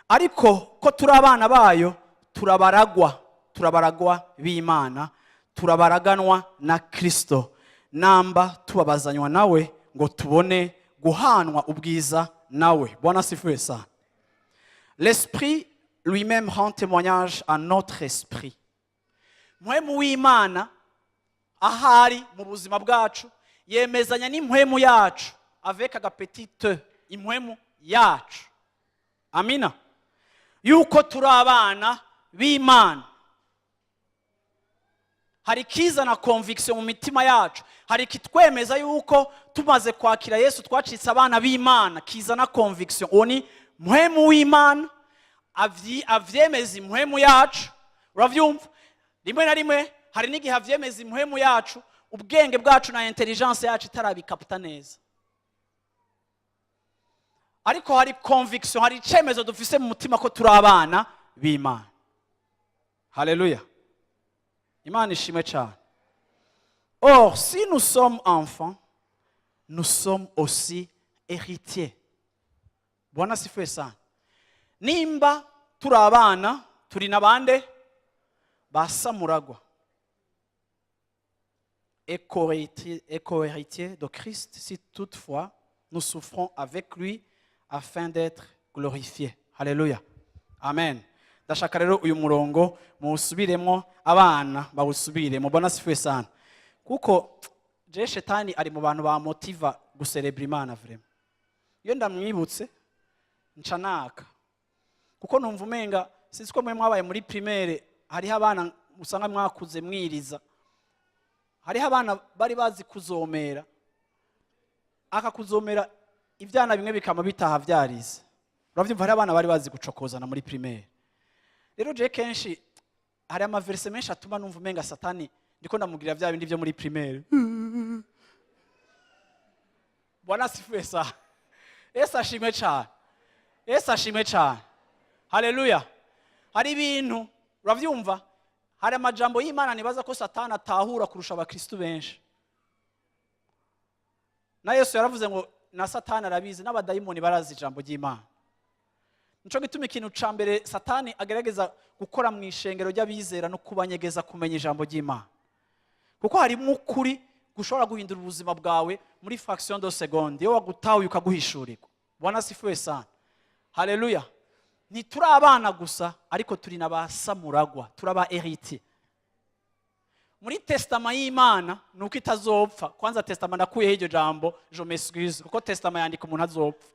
Ariko ko turi abana bayo turabaragwa b'Imana, turabaraganwa na Kristo, namba tubabazanywa nawe ngo tubone guhanwa ubwiza nawe. Bwana sifiwe sana. L'esprit lui-même rend témoignage à notre esprit. Mpwemu w'Imana ahari mu buzima bwacu yemezanya n'impwemu yacu, avec agapeti te, impwemu yacu. Amina. Yuko turi abana b'Imana. Hari kizana conviction mu mitima yacu, hari kitwemeza yuko tumaze kwakira Yesu twacitse abana b'Imana, kizana conviction. Uwo ni muhemu w'Imana avyemeza muhemu yacu. Uravyumva? Rimwe na rimwe hari n'igihe avyemeza muhemu yacu, ubwenge bwacu na intelligence yacu itarabikaputa neza. Ariko hari conviction, hari icemezo dufise mu mutima ko turi abana b'Imana. Haleluya. Imana ishimwe cyane. Or, si nous sommes enfants, nous sommes aussi héritiers. Bwana sifiwe sana. Nimba turi abana, turi nabande basamuragwa. Co-héritiers de Christ, si toutefois nous souffrons avec lui afin d'être glorifiés. Haleluya. Amen. Ndashaka rero uyu murongo muwusubiremo, abana bawusubire. Mubona sifiwe sana. Kuko je shetani ari mu bantu ba motiva guserebra Imana vraiment. Iyo ndamwibutse ncanaka. Kuko numva umenga sinzi ko mwe mwabaye muri primaire, hariho abana usanga mwakuze mwiriza. Hariho abana bari bazi kuzomera. Akakuzomera ivyana bimwe bikama bitaha vyarize. Uravyumva, hari abana bari bazi gucokozana muri primaire. Rero je kenshi hari amaverse menshi atuma numva umenga satani ndiko ndamubwira vya bindi byo muri primaire. Bwana sifiwe sana. Yesu ashimwe cyane. Yesu ashimwe cyane. Haleluya. Hari ibintu uravyumva, hari amajambo y'Imana nibaza ko satani atahura kurusha abakristo benshi. Na Yesu yaravuze ngo na satani arabizi, n'abadayimoni barazi ijambo ry'Imana. Nico gituma ikintu ca mbere satani agerageza gukora mu ishengero ry'abizera no kubanyegeza kumenya ijambo ry'Imana. Kuko harimo ukuri gushobora guhindura ubuzima bwawe muri fraction de seconde iyo wagutawe ukaguhishurirwa. Bwana sifiwe sana. Haleluya. Ntituri abana gusa, ariko turi n'abasamuragwa, turaba héritier. Muri testament y'Imana nuko itazopfa. Kwanza testament nakuyeho iryo jambo je m'excuse, kuko testament yandika umuntu azopfa.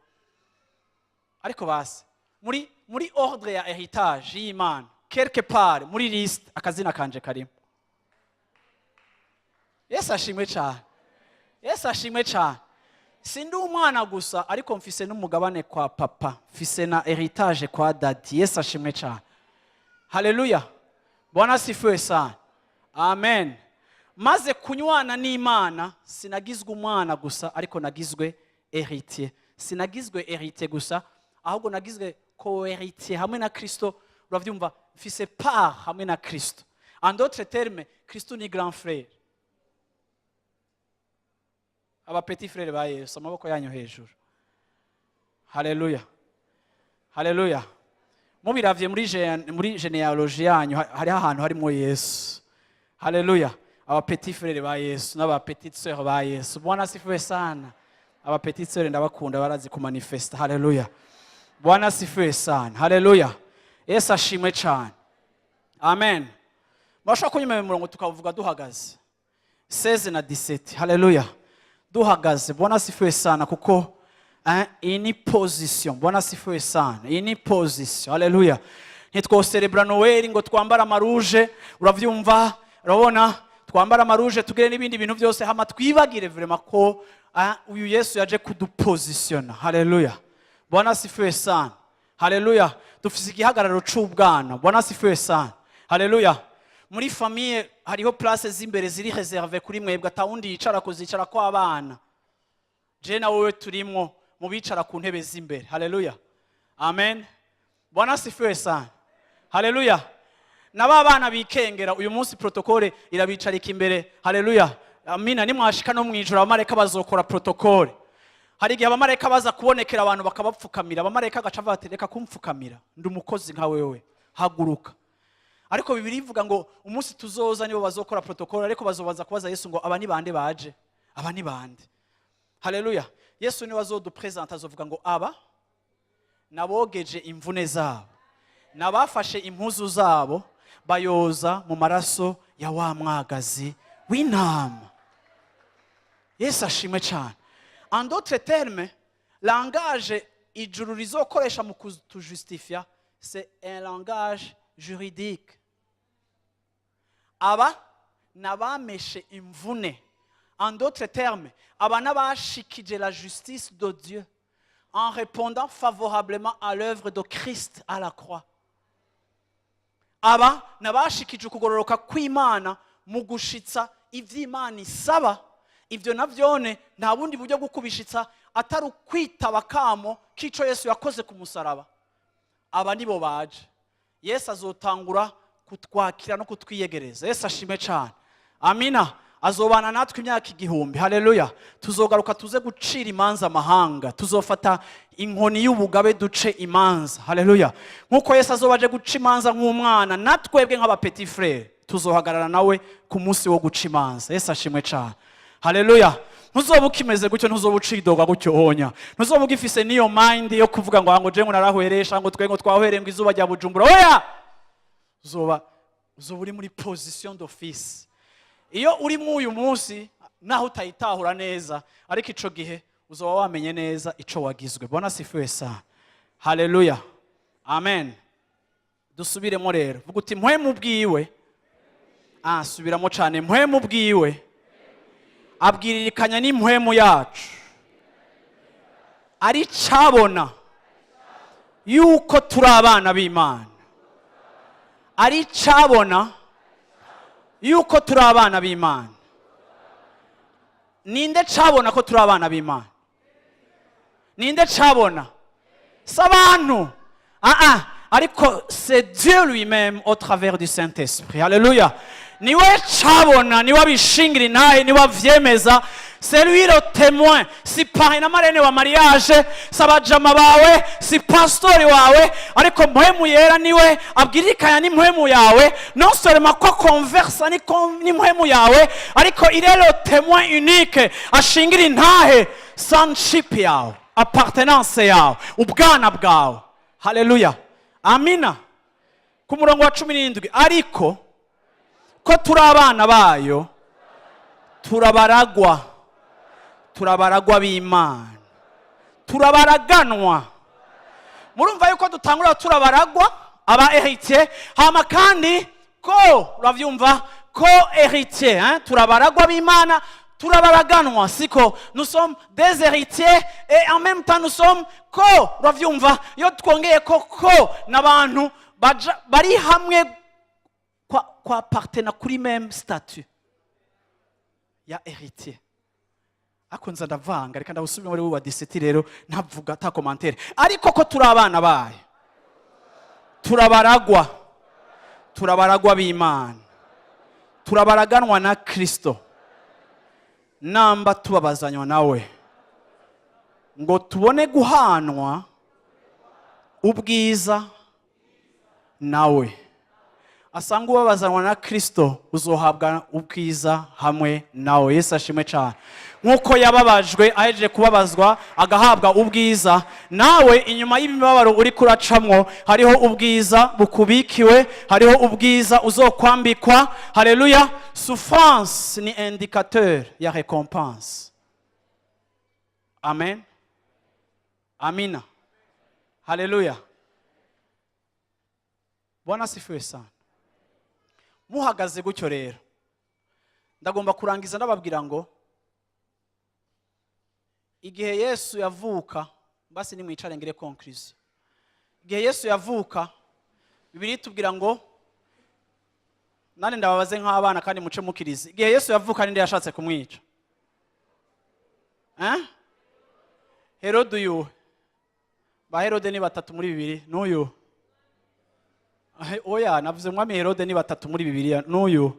Ariko basi muri ordre ya héritage y'Imana quelque part muri liste akazina kanje karimo. Yesu ashimwe cyane. Yesu ashimwe cyane. Sindi umwana gusa, ariko mfise n'umugabane kwa papa, mfise na héritage kwa daddy. Yesu ashimwe cyane. Haleluya. Bwana sifiwe sana. Amen. Maze kunywana n'Imana sinagizwe umwana gusa, ariko nagizwe héritier. Sinagizwe héritier gusa, ahubwo nagizwe co-héritier hamwe na Kristo. Uravyumva, mfise part hamwe na Kristo. En d'autres termes, Kristo ni grand frère. Aba petit frère ba Yesu, amaboko yanyu hejuru. Haleluya. Haleluya. Mubiravye muri genealogie yanyu hari ahantu harimo Yesu. Haleluya. Aba petit frère ba Yesu n'aba petite sœur ba Yesu. Bwana sifiwe sana. Aba petite sœur ndabakunda, barazi ku manifesta. Haleluya. Bwana sifiwe sana. Haleluya. Yesu ashimwe cyane. Amen. Bashaka kunyuma mu murongo tukavuga duhagaze. 16 na 17. Haleluya. Duhagaze. Bwana sifiwe sana kuko ini position. Bwana sifiwe sana. Ini position. Haleluya. Ntitwoserebra Noël ngo twambara amaruje, uravyumva? Urabona, twambara amaruje tugire n'ibindi bintu byose hama twibagire vraiment ko uyu Yesu yaje kudupositiona. Haleluya. Bwana sifiwe sana. Haleluya. Dufise igihagararo c'ubwana. Bwana sifiwe sana. Haleluya. Muri famille hariho place z'imbere ziri réservé kuri mwebwe, atawundi yicara kuzicara kwa abana. Je na wowe turimo mu bicara ku ntebe z'imbere. Haleluya. Amen. Bwana sifiwe sana. Haleluya. Naba bana bikengera uyu munsi protocole irabicarika imbere. Haleluya. Amina. Nimwashika no mwijura abamareka bazokora protocole. Hari igihe abamareka baza kubonekera abantu bakabapfukamira, abamareka agaca batereka kumfukamira. Ndi umukozi nka wewe, haguruka. Ariko Bibiliya ivuga ngo umunsi tuzoza nibo bazokora protocole, ariko bazobanza kubaza Yesu ngo aba ni bande baje? Aba ni bande? Haleluya. Yesu ni wazodupresenta azovuga ngo aba nabogeje imvune zabo, nabafashe impuzu zabo bayoza mu maraso ya wa mwagazi w'intama. Yesu ashimwe cyane. En d'autres termes, langage ijuru rizokoresha mu kutujustifia, c'est un langage juridique. Aba nabameshe imvune. En d'autres termes, aba nabashikije la justice de Dieu. en répondant favorablement à l'œuvre de Christ à la croix. Aba nabashikije ukugororoka kw'Imana mu gushitsa ivy'Imana isaba. Ivyo navyone nta bundi buryo bwo kubishitsa atari ukwitaba kamo k'ico Yesu yakoze ku musaraba. Aba nibo baje. Yesu azotangura kutwakira no kutwiyegereza. Yesu ashime cyane. Amina. Azobana natwe imyaka igihumbi. Haleluya. Tuzogaruka tuze gucira imanza amahanga. Tuzofata inkoni y'ubugabe duce imanza. Haleluya. Nkuko Yesu azobaje guca imanza nk'umwana, natwebwe nk'aba petit frère tuzohagarara nawe ku munsi wo guca imanza. Yesu ashimwe cyane. Haleluya. Ntuzoba ukimeze gutyo, ntuzoba ucidoga gutyo honya. Ntuzoba ugifise niyo mind yo kuvuga ngo je ngo narahweresha ngo twengo twahwereye ngo izuba rya Bujumbura. Oya. Uzoba uri muri position d'office. Iyo uri mu uyu munsi naho utayitahura neza, ariko ico gihe uzoba wamenye neza ico wagizwe. Bwana sifiwe sana. Haleluya. Amen. Dusubiremo rero. Vuga uti mpwemu bwiwe. Subiramo cyane. Mpwemu bwiwe abwiririkanya n'impwemu yacu. Ari cabona yuko turi abana b'Imana. Ari cabona yuko turi abana b'Imana. Ninde cabona ko turi abana b'Imana? Ninde cabona? S'abantu. Ariko c'est Dieu lui-même au travers du Saint-Esprit. Alléluia. Niwe cabona, niwe abishingira intahe, niwe avyemeza. C'est lui le témoin. Si pari na marene wa mariage, sabajama bawe, si pastori wawe, ariko mpwemu yera niwe abwirikanya ni mpwemu yawe. Non seulement ko conversa ni mpwemu yawe, ariko il est le témoin unique. Ashingira intahe sonship yawe, appartenance yawe, ubwana bwawe. Haleluya. Amina. Ku murongo wa 17 ariko ko turi abana bayo turabaragwa b'Imana, turabaraganwa. Murumva yuko dutangura turabaragwa aba héritier, hama kandi ko uravyumva ko héritier, turabaragwa b'Imana, turabaraganwa. Siko nous sommes des héritiers et en même temps nous sommes ko uravyumva yo twongeye ko n'abantu bari hamwe kwa partena kuri même statut ya héritier. Akonza ndavanga reka ndabusubira muri wa 17 rero ntavuga ta commentaire. Ariko ko turi abana bayo turabaragwa b'Imana, turabaraganwa na Kristo, namba tubabazanywa nawe ngo tubone guhanwa ubwiza nawe. Asanga ubabazanwa na Kristo uzohabwa ubwiza hamwe nawe. Yesu ashimwe cyane. Nkuko yababajwe ahejeje kubabazwa agahabwa ubwiza, nawe inyuma y'imibabaro uri kuracamwo hariho ubwiza bukubikiwe, hariho ubwiza uzokwambikwa. Haleluya. Souffrance ni indicateur ya récompense. Amen. Amina. Haleluya. Bwana sifiwe sana. Muhagaze gutyo rero ndagomba kurangiza ndababwira ngo igihe Yesu yavuka, basi ni mwicare ngire conclusion. Igihe Yesu yavuka Bibiliya itubwira ngo, nane ndababaze nk'abana kandi muce mukirize, igihe Yesu yavuka ninde yashatse kumwica? Herode uyu. Ba Herode ni batatu muri Bibiliya. N'uyu. Oya, navuze mwami Herode ni batatu muri Bibiliya. N'uyu.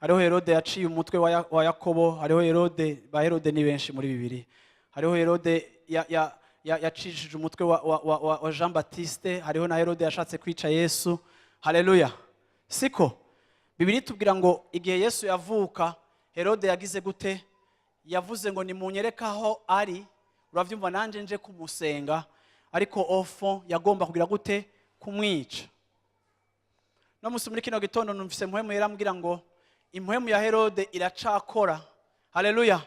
Hariho Herode yaciye umutwe wa Yakobo, hariho Herode, ba Herode ni benshi muri Bibiliya. Hariho Herode yacishije umutwe wa Jean Baptiste, hariho na Herode yashatse kwica Yesu. Haleluya. Siko Bibiliya itubwira ngo igihe Yesu yavuka, Herode yagize gute? Yavuze ngo nimunyereka aho ari, uravyumva nanje nje kumusenga, ariko ofo yagomba kugira gute? Kumwica. No musi muri kino gitondo numvise mpwemu yarambwira ngo impwemu ya Herode iracakora. Haleluya.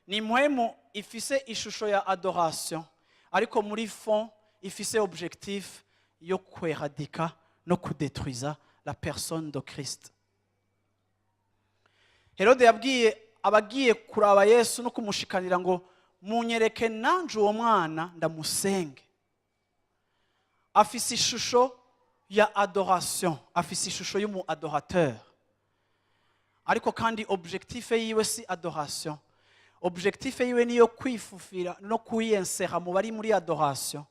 Ni impwemu ifise ishusho ya adoration, ariko muri fond ifise objectif yo kweradika no kudetruiza la personne de Christ. Herode yabwiye abagiye kuraba Yesu no kumushikanira ngo munyereke nanje uwo mwana ndamusenge. Afise ishusho ya adoration, afise ishusho y'umu adorateur. Ariko kandi objectif yiwe si adoration. Objectif yiwe niyo kwifufira no kuyensera mu bari muri adoration,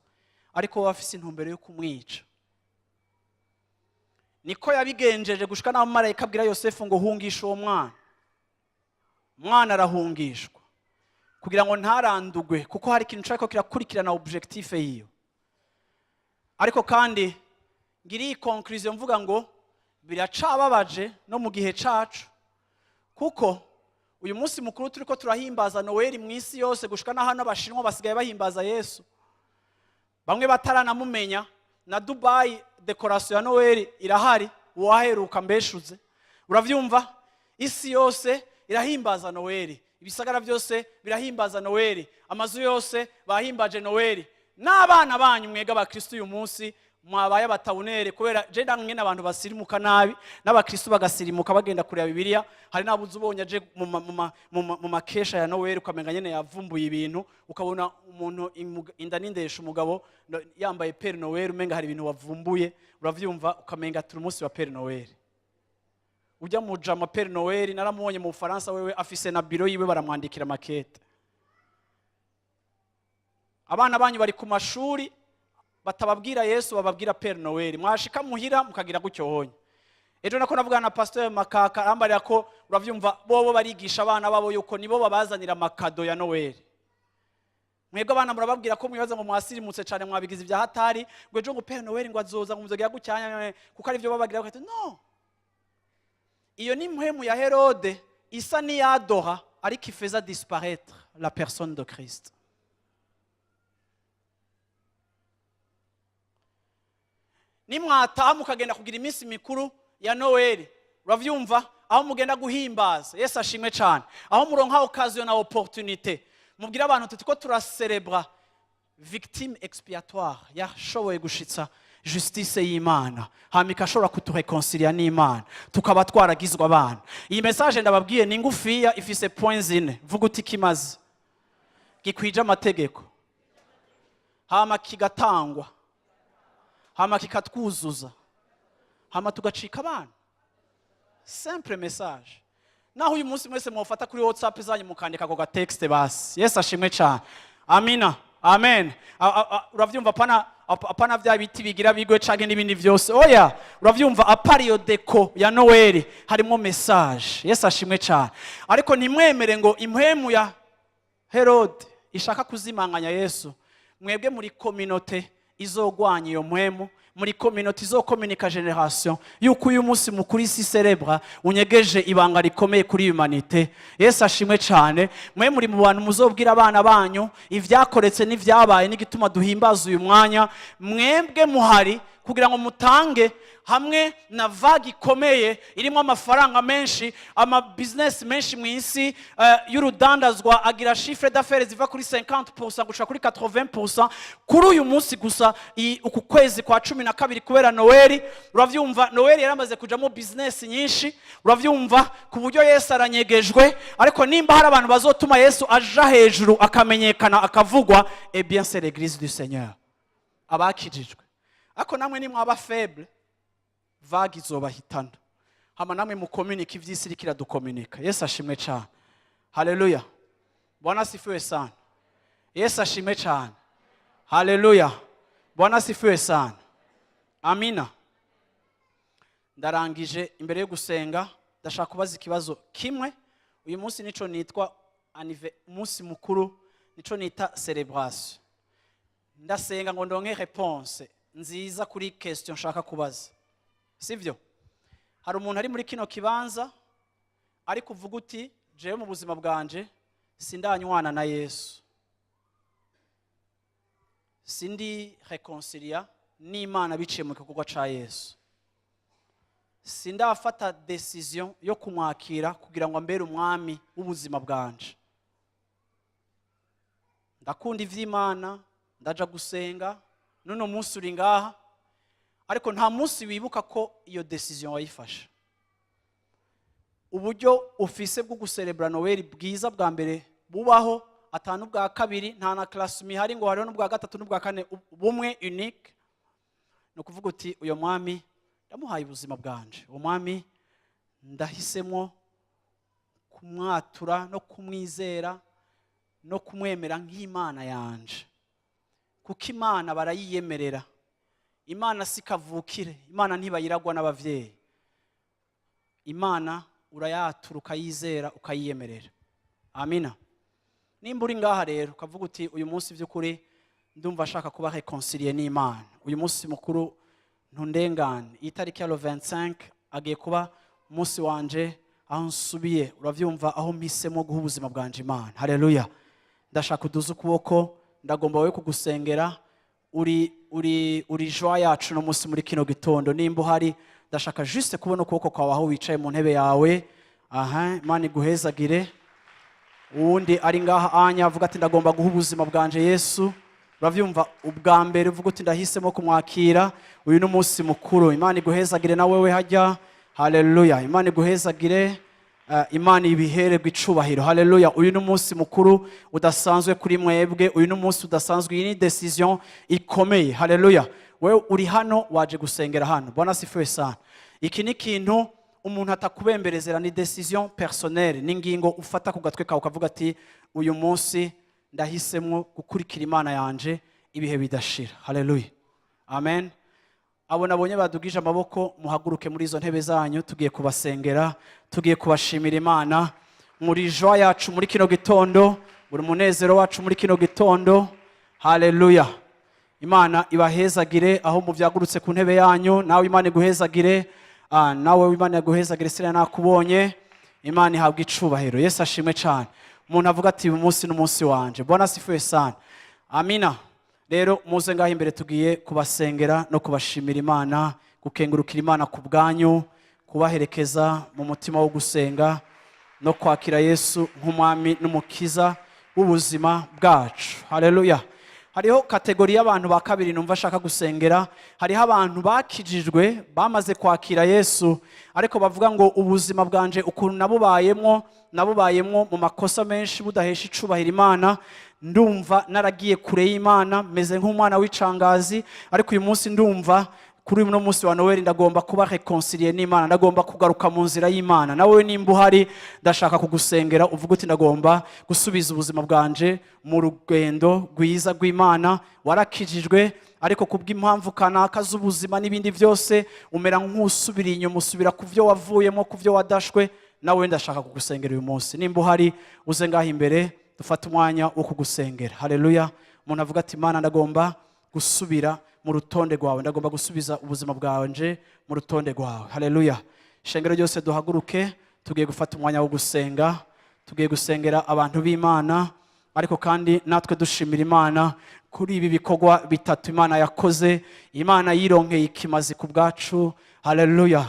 ariko bafise intumbero yo kumwica. Niko yabigenjeje gushika na marayika abwira Yosefu ngo hungisha uwo mwana. Mwana arahungishwa kugira ngo ntarandugwe, kuko hari ikintu cyako kirakurikirana objectif yiyo. Ariko kandi ngiri conclusion mvuga ngo biracababaje no mu gihe cacu, kuko uyu munsi mukuru turiko turahimbaza Noel mu isi yose gushika na hano abashinwa basigaye bahimbaza Yesu. Bamwe bataranamumenya na Dubai decoration ya Noel irahari, waheruka mbeshuze. Uravyumva? Isi yose irahimbaza Noel, ibisagara byose birahimbaza Noel, amazu yose bahimbaje Noel. N'abana banyu mwega abakristo uyu munsi mwabaye abatawunere, kubera je ndamwe n'abantu basirimuka nabi n'abakristo bagasirimuka bagenda kureba Bibiliya. Hari nabuze ubonye aje mu makesha ya Noel ukamenga nyene yavumbuye ibintu, ukabona umuntu inda nindesha umugabo yambaye Père Noël umenga hari ibintu wavumbuye. Uravyumva? Ukamenga turi umunsi wa Père Noël. Ujya mu jama Père Noël naramubonye mu Faransa, wewe afise na biro yiwe baramwandikira makete. Abana banyu bari ku mashuri batababwira Yesu, bababwira Père Noël. Mwashika muhira mukagira gutyo honye. Ejo nako navugana na Pastor Makaka arambara ko uravyumva bobo barigisha abana babo yuko nibo babazanira makado ya Noël. Mwebwe abana murababwira ko mwibaza ngo mwasirimutse cyane mwabigize ibya hatari, ngo ejo ngo Père Noël ngo azoza ngo muzogira gucyanya, kuko ari byo babagira ko no. Iyo ni mpemu ya Herode isa ni yadora, ariko ifeza disparaître la personne de Christ. Nimwataha mukagenda kugira iminsi mikuru ya Noel, uravyumva, aho mugenda guhimbaza Yesu ashimwe cyane, aho muronka occasion na opportunité mubwira abantu tutiko turacelebra victime expiatoire yashoboye gushitsa justice y'Imana, hamika ashobora kutureconcilier n'Imana, tukaba twaragizwa abana. Iyi message ndababwiye ni ngufiya, ifise points zine. Vuga uti kimaze gikwije amategeko, hama kigatangwa, hama kikatwuzuza, hama tugacika abana. Simple message. Naho uyu munsi mwese mwofata kuri WhatsApp zanyu mukandika ko text basi. Yesu ashimwe cyane. Amina. Amen. Uravyumva apana vya biti bigira bigwe canke n'ibindi vyose. Oya, uravyumva apariyo deco ya Noel harimo message. Yesu ashimwe cyane. Ariko nimwemere ngo impwemu ya Herode ishaka kuzimanganya Yesu. Mwebwe muri communauté izogwanya iyo mpwemu, muri communauté izokomunika generation yuko uyu munsi mukuri si célèbre unyegeje ibanga rikomeye kuri humanité. Yesu ashimwe cyane. Mwe muri mu bantu muzobwira abana banyu ivyakoretse n'ivyabaye n'igituma duhimbaza uyu mwanya. Mwebwe muhari kugira ngo mutange hamwe na vague ikomeye irimo amafaranga menshi, ama business menshi mu isi y'urudandazwa agira chiffre d'affaires ziva kuri 50% gushika kuri 80% kuri uyu munsi gusa uku kwezi kwa 12 kubera Noel. Uravyumva, Noel yaramaze kujamo business nyinshi, uravyumva, ku buryo Yesu aranyegejwe. Ariko nimba hari abantu bazotuma Yesu aja hejuru akamenyekana akavugwa, eh bien c'est l'église du Seigneur, abakijijwe. Ako namwe ni mwaba faible, vague izobahitana, hama namwe mukomunike ivy'isi rikira dukomunika. Yesu ashimwe cyane. Haleluya. Bwana sifiwe sana. Yesu ashimwe cyane. Haleluya. Bwana sifiwe sana. Amina. Ndarangije. Imbere yo gusenga ndashaka kubaza ikibazo kimwe. Uyu munsi nico nitwa umunsi mukuru, nico nita celebration. Ndasenga ngo ndonke réponse nziza kuri question nshaka kubaza. Sivyo? Hari umuntu ari muri kino kibanza ari kuvuga uti jewe mu buzima bwanje sindanywana na Yesu, sindi reconcilia n'Imana biciye mu gikorwa ca Yesu, sindafata decision yo kumwakira kugira ngo ambere umwami w'ubuzima bwanje. Ndakunda ivy'Imana, ndaja gusenga, none umunsi uri ngaha, ariko nta munsi wibuka ko iyo decision wayifasha. Uburyo ufise bwo gucelebra Noel bwiza bwa mbere bubaho atanu bwa kabiri, nta na classe mihari ngo hariho n'ubwa gatatu n'ubwa kane, bumwe unique. No kuvuga uti uyo mwami ndamuhaye ubuzima bwanje, uwo mwami ndahisemo kumwatura no kumwizera no kumwemera nk'Imana yanje, kuko Imana barayiyemerera. Imana sikavukire, Imana ntibayiragwa n'abavyeyi. Imana urayatura ukayizera ukayiyemerera. Amina. Nimba uri ngaha rero ukavuga uti uyu munsi by'ukuri ndumva ashaka kuba reconcilier n'Imana, uyu munsi mukuru ntundengane, itariki ya 25 agiye kuba umunsi wanje aho nsubiye, uravyumva, aho mpisemo guha ubuzima bwanje Imana. Haleluya. Ndashaka uduze ukuboko, ndagomba wewe kugusengera. Uri joie yacu no munsi muri kino gitondo. Nimba uhari ndashaka juste kubona ukuboko kwawe aho wicaye mu ntebe yawe. Imana iguhezagire. Uwundi ari ngaha anya avuga ati ndagomba guha ubuzima bwanje Yesu, uravyumva, ubwa mbere uvuga uti ndahisemo kumwakira, uyu ni umunsi mukuru. Imana iguhezagire na wewe hajya. Haleluya. Imana iguhezagire, Imana ibihererwe icubahiro. Haleluya. Uyu ni umunsi mukuru udasanzwe kuri mwebwe, uyu ni umunsi udasanzwe, iyi ni decision ikomeye. Haleluya. Wewe uri hano waje gusengera hano, Bwana sifiwe sana. Iki ni kintu umuntu atakubemberezera, ni decision personnelle, n'ingingo ufata ku gatwe kawe ukavuga ati uyu munsi ndahisemo gukurikira Imana yanje ibihe bidashira. Haleluya. Amen. Abo nabonye badugije amaboko, muhaguruke muri izo ntebe zanyu, tugiye kubasengera, tugiye kubashimira Imana muri joie yacu muri kino gitondo, buri munezero wacu muri kino gitondo. Haleluya. Imana ibahezagire aho muvyagurutse ku ntebe yanyu, nawe Imana iguhezagire. Nawe Imana yaguhezagire, sira nakubonye. Imana ihabwa icubahiro. Yesu ashimwe cyane. Umuntu avuga ati uyu munsi n'umunsi wanje. Bwana sifuye sana. Amina. Rero muze ngaho imbere tugiye kubasengera no kubashimira Imana, gukengurukira Imana ku bwanyu, kubaherekeza mu mutima wo gusenga no kwakira Yesu nk'umwami n'umukiza w'ubuzima bwacu. Haleluya. Hariho kategori y'abantu ba kabiri numva ashaka gusengera. Hariho abantu bakijijwe bamaze kwakira Yesu, ariko bavuga ngo ubuzima bwanje ukuntu nabubayemwo mu makosa menshi budahesha icubahiro Imana, ndumva naragiye kure y'Imana, meze nk'umwana w'icangazi, ariko uyu munsi ndumva kuri uno munsi wa Noël ndagomba kuba reconcilier n'Imana, ndagomba kugaruka mu nzira y'Imana. Nawe nimba uhari ndashaka kugusengera, uvuga uti ndagomba gusubiza ubuzima bwanje mu rugendo rwiza rw'Imana. Warakijijwe ariko kubw'impamvu kanaka z'ubuzima n'ibindi byose umera nk'usubira inyuma, usubira ku byo wavuyemo, ku byo wadashwe. Nawe ndashaka kugusengera uyu munsi. Nimba uhari uze ngaho imbere dufate umwanya wo kugusengera. Haleluya. Umuntu avuga ati Imana ndagomba gusubira mu rutonde rwawe, ndagomba gusubiza ubuzima bwanje mu rutonde rwawe. Haleluya. Ishengero ryose duhaguruke, tugiye gufata umwanya wo gusenga, tugiye gusengera abantu b'Imana, ariko kandi natwe dushimira Imana kuri ibi bikorwa bitatu Imana yakoze. Imana yironkeye ikimazi ku bwacu. Haleluya.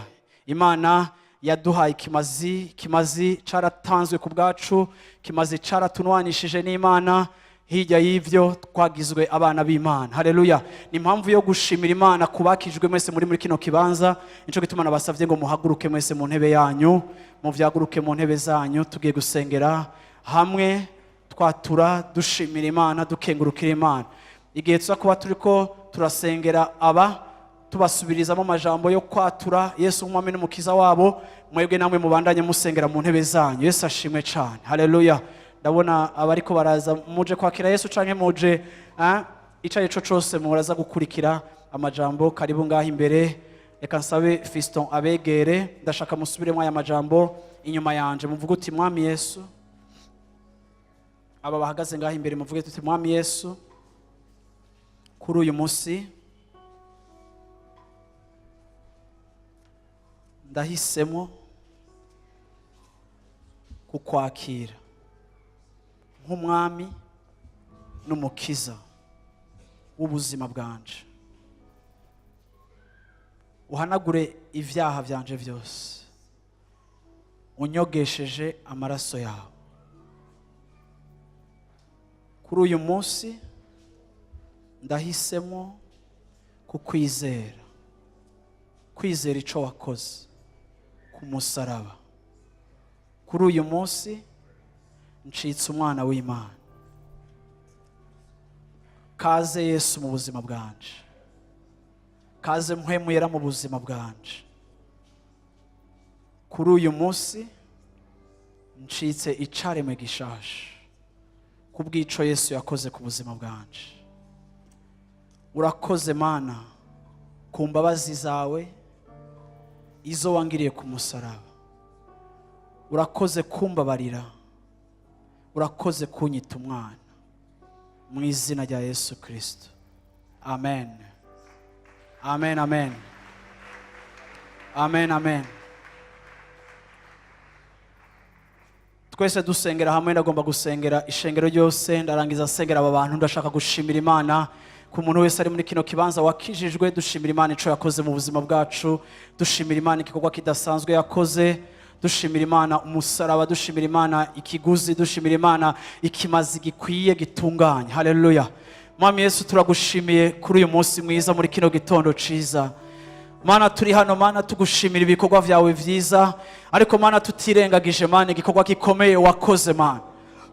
Imana yaduhaye ikimazi caratanzwe ku bwacu, ikimazi caratunwanishije n'Imana. Hirya y'ivyo twagizwe abana b'Imana. Haleluya. Ni impamvu yo gushimira Imana kubakijwe mwese muri kino kibanza. Nico gituma nabasavye ngo muhaguruke mwese mu ntebe yanyu, muvyaguruke mu ntebe zanyu, tugiye gusengera hamwe, twatura dushimira Imana, dukengurukira Imana. Igihe tuza kuba turiko turasengera aba tubasubirizamo amajambo yo kwatura Yesu umwami n'umukiza wabo, mwebwe namwe mubandanye musengera mu ntebe zanyu. Yesu ashimwe cyane. Haleluya. Ndabona abariko baraza muje kwakira Yesu canke muje icaye co cose muraza gukurikira amajambo. Karibu ngaho imbere. Reka nsabe Fiston abegere, ndashaka musubiremo aya majambo inyuma yanje, muvuga uti Mwami Yesu. Aba bahagaze ngaho imbere muvuge tuti Mwami Yesu, kuri uyu munsi ndahisemo kukwakira nk'umwami n'umukiza w'ubuzima bwanje. Uhanagure ivyaha vyanje vyose, unyogesheje amaraso yawe. Kuri uyu munsi ndahisemo kukwizera, kwizera ico wakoze ku musaraba. Kuri uyu munsi ncitse umwana w'Imana, kaze Yesu mu buzima bwanje, kaze mpwemu yera mu buzima bwanje. Kuri uyu munsi ncitse icaremwe gishasha kubw'ico Yesu yakoze ku buzima bwanje. Urakoze Mana ku mbabazi zawe izo wangiriye ku musaraba. Urakoze kumbabarira, urakoze kunyita umwana, mu izina rya Yesu Kristo. Amen. Amen, amen. Amen, amen. Twese dusengera hamwe, ndagomba gusengera ishengero ryose, ndarangiza sengera aba bantu. Ndashaka gushimira Imana ku muntu wese ari muri kino kibanza wakijijwe. Dushimira Imana ico yakoze mu buzima bwacu, dushimira Imana igikorwa kidasanzwe yakoze, dushimira Imana umusaraba, dushimira Imana ikiguzi, dushimira Imana ikimazi gikwiye gitunganye. Haleluya. Mwami Yesu, turagushimiye kuri uyu munsi mwiza, muri kino gitondo ciza. Mana, turi hano Mana tugushimira ibikorwa vyawe vyiza, ariko Mana tutirengagije Mana igikorwa gikomeye wakoze Mana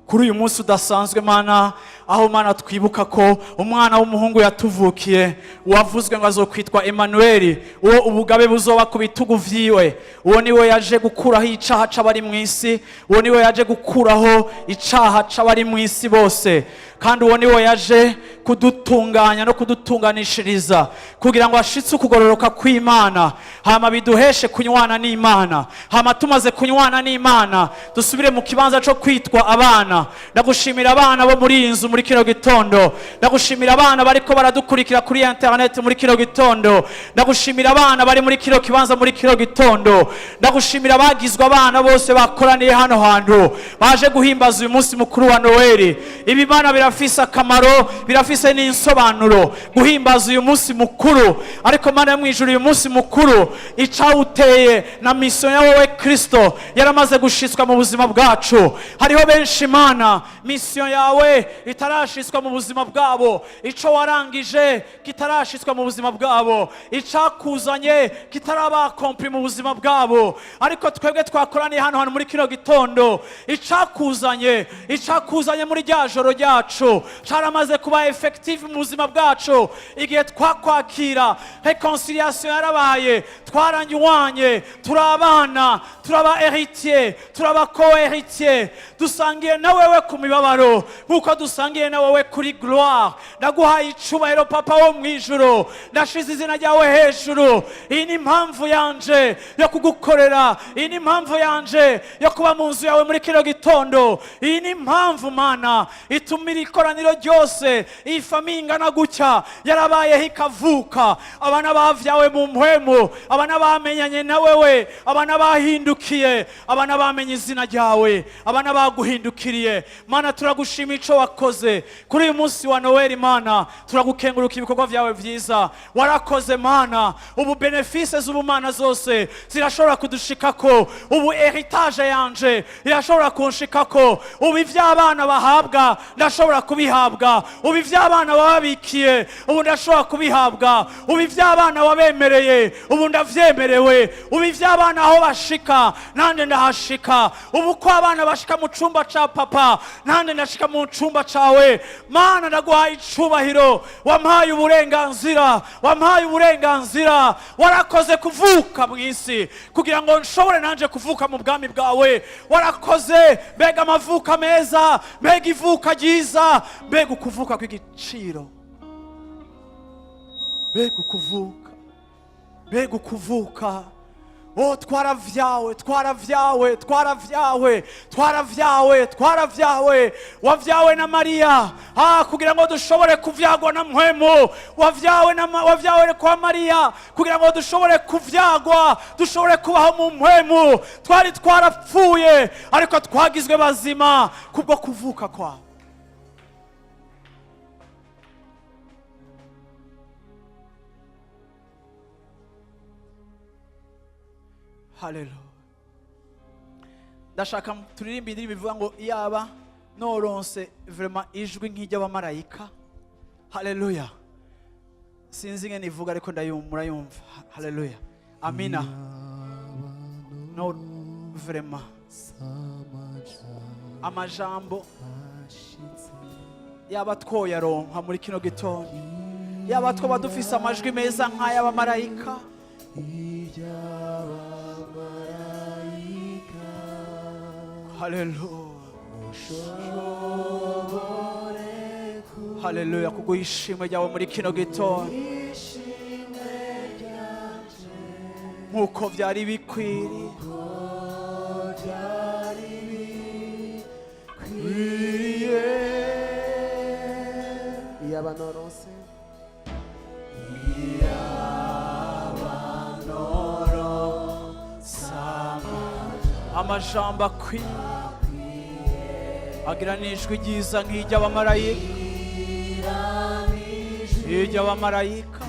kuri uyu munsi udasanzwe Mana, aho Mana twibuka ko umwana w'umuhungu yatuvukiye, wavuzwe ngo azokwitwa Emmanuel, uwo ubugabe buzoba ku bitugu vyiwe. Uwo niwe yaje gukuraho icaha c'abari mu isi, uwo niwe yaje gukuraho icaha c'abari mu isi bose, kandi uwo niwe yaje kudutunganya no kudutunganishiriza kugira ngo ashitse ukugororoka kw'Imana, hama biduheshe kunywana n'Imana, hama tumaze kunywana n'Imana dusubire mu kibanza co kwitwa abana. Ndagushimira abana bo muri iyi nzu muri kino gitondo, ndagushimira abana bariko baradukurikira kuri internet muri kino gitondo, ndagushimira abana bari muri kino kibanza muri kino gitondo, ndagushimira abagizwe abana bose bakoraniye hano hantu baje guhimbaza uyu munsi mukuru wa Noël. Ibi Mana birafise akamaro, birafise n'insobanuro guhimbaza uyu munsi mukuru, ariko Mana mu ijuru uyu munsi mukuru icawuteye na mission ya wowe Kristo yaramaze gushitswa mu buzima bwacu. Hariho benshi Mana mission yawe itarashitswa mu buzima bwabo, ico warangije kitarashitswa mu buzima bwabo, icakuzanye kitaraba compris mu buzima bwabo, ariko twebwe twakoraniye hano muri kino gitondo icakuzanye muri rya joro ryacu caramaze kuba effective mu buzima bwacu. Igihe twakwakira reconciliation yarabaye, twaranywanye, turabana, turaba héritier, turaba co-héritier, dusangiye na wewe ku mibabaro nkuko dusangiye na wewe kuri gloire. Ndaguhaye icubahiro Papa wo mwijuru, ndashize izina ryawe hejuru. Iyi ni impamvu yanje yo kugukorera, iyi ni impamvu yanje yo kuba mu nzu yawe muri kino gitondo, iyi ni impamvu Mana itumira ikoraniro ryose, iyi famiye ingana gutya yarabayeho ikavuka. Abana bavyawe mu mpwemu, abana bamenyanye na wewe, abana bahindukiye, abana bamenye izina ryawe, abana baguhindukiriye. Mana turagushima ico wakoze kuri uyu munsi wa Noël. Mana turagukenguruka ibikorwa vyawe vyiza warakoze Mana. Ubu benefices z'ubumana zose zirashobora kudushikako, ubu heritage yanje irashobora kunshikako, ubu ivy'abana bahabwa ndashobora kubihabwa, ubu ivy'abana wababikiye ubu ndashobora kubihabwa, ubu ivy'abana wabemereye ubu ndavyemerewe, ubu ivy'abana aho bashika nande ndahashika, ubu ko abana bashika mu cumba ca Papa nande ndashika mu cumba cawe. Mana ndaguhaye icubahiro, wampaye uburenganzira, wampaye uburenganzira, warakoze kuvuka mu isi kugira ngo nshobore nanje kuvuka mu bwami bwawe. Warakoze, mbega amavuka meza, mbega ivuka ryiza, mbega ukuvuka kw'igiciro, mbega ukuvuka, mbega ukuvuka. Oh, twaravyawe, twaravyawe, twaravyawe, twaravyawe, twaravyawe. Wavyawe na Maria kugira ngo dushobore kuvyagwa na mpwemu, wavyawe kwa Maria kugira ngo dushobore kuvyagwa, dushobore kubaho mu mpwemu. Twari twarapfuye ariko twagizwe bazima kubwo kuvuka kwawe. Haleluya. Ndashaka turirimba indirimbo bivuga ngo iyaba noronse vraiment ijwi nk'iry'abamarayika. Haleluya. Sinzi ngene ivuga ariko murayumva. Haleluya. Amina. No vraiment amajambo yaba twoyaronka muri kino gitondo, yaba twoba dufise amajwi meza nk'ay'abamarayika. Haleluya, haleluya, kuko ishimwe ryawe muri kino gitondo nk'uko byari bikwiriye. Yabanorose amajambo akwiye agira n'ijwi ryiza nk'iry'abamarayika, iry'abamarayika.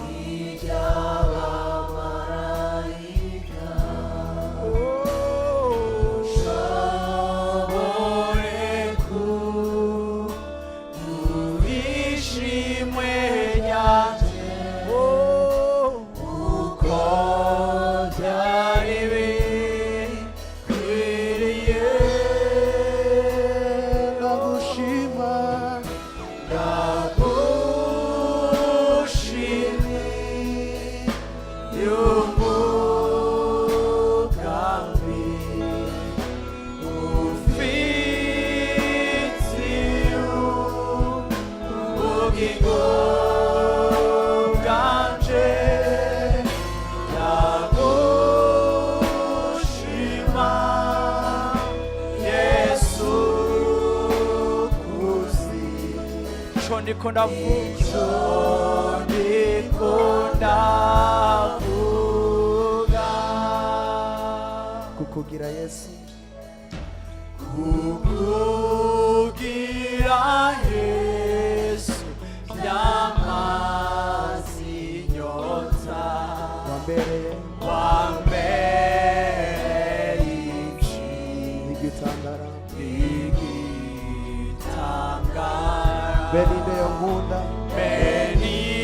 Ndiko ndavuga kukugira Yesu, kukugira Yesu byamazi inyota, wambere igitangara beninde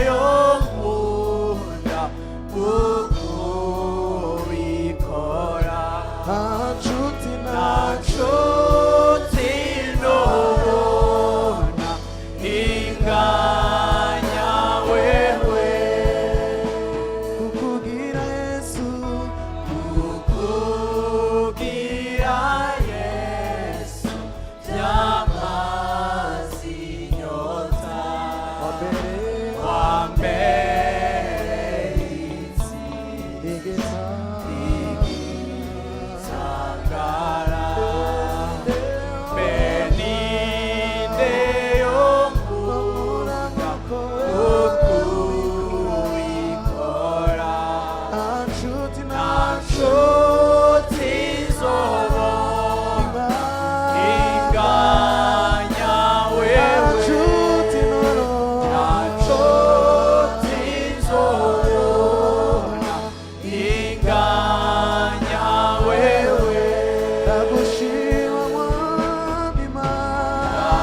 yo nkunda uko bikora, nta nshuti nobona inganya wewe. kukugira Yesu, kukugira Yesu byamazi inyota, wambere igitangara beninde yo nkunda uko bikora, nta nshuti zobona inganya wewe, nta nshuti zobona inganya wewe. ndagushima mwami Imana,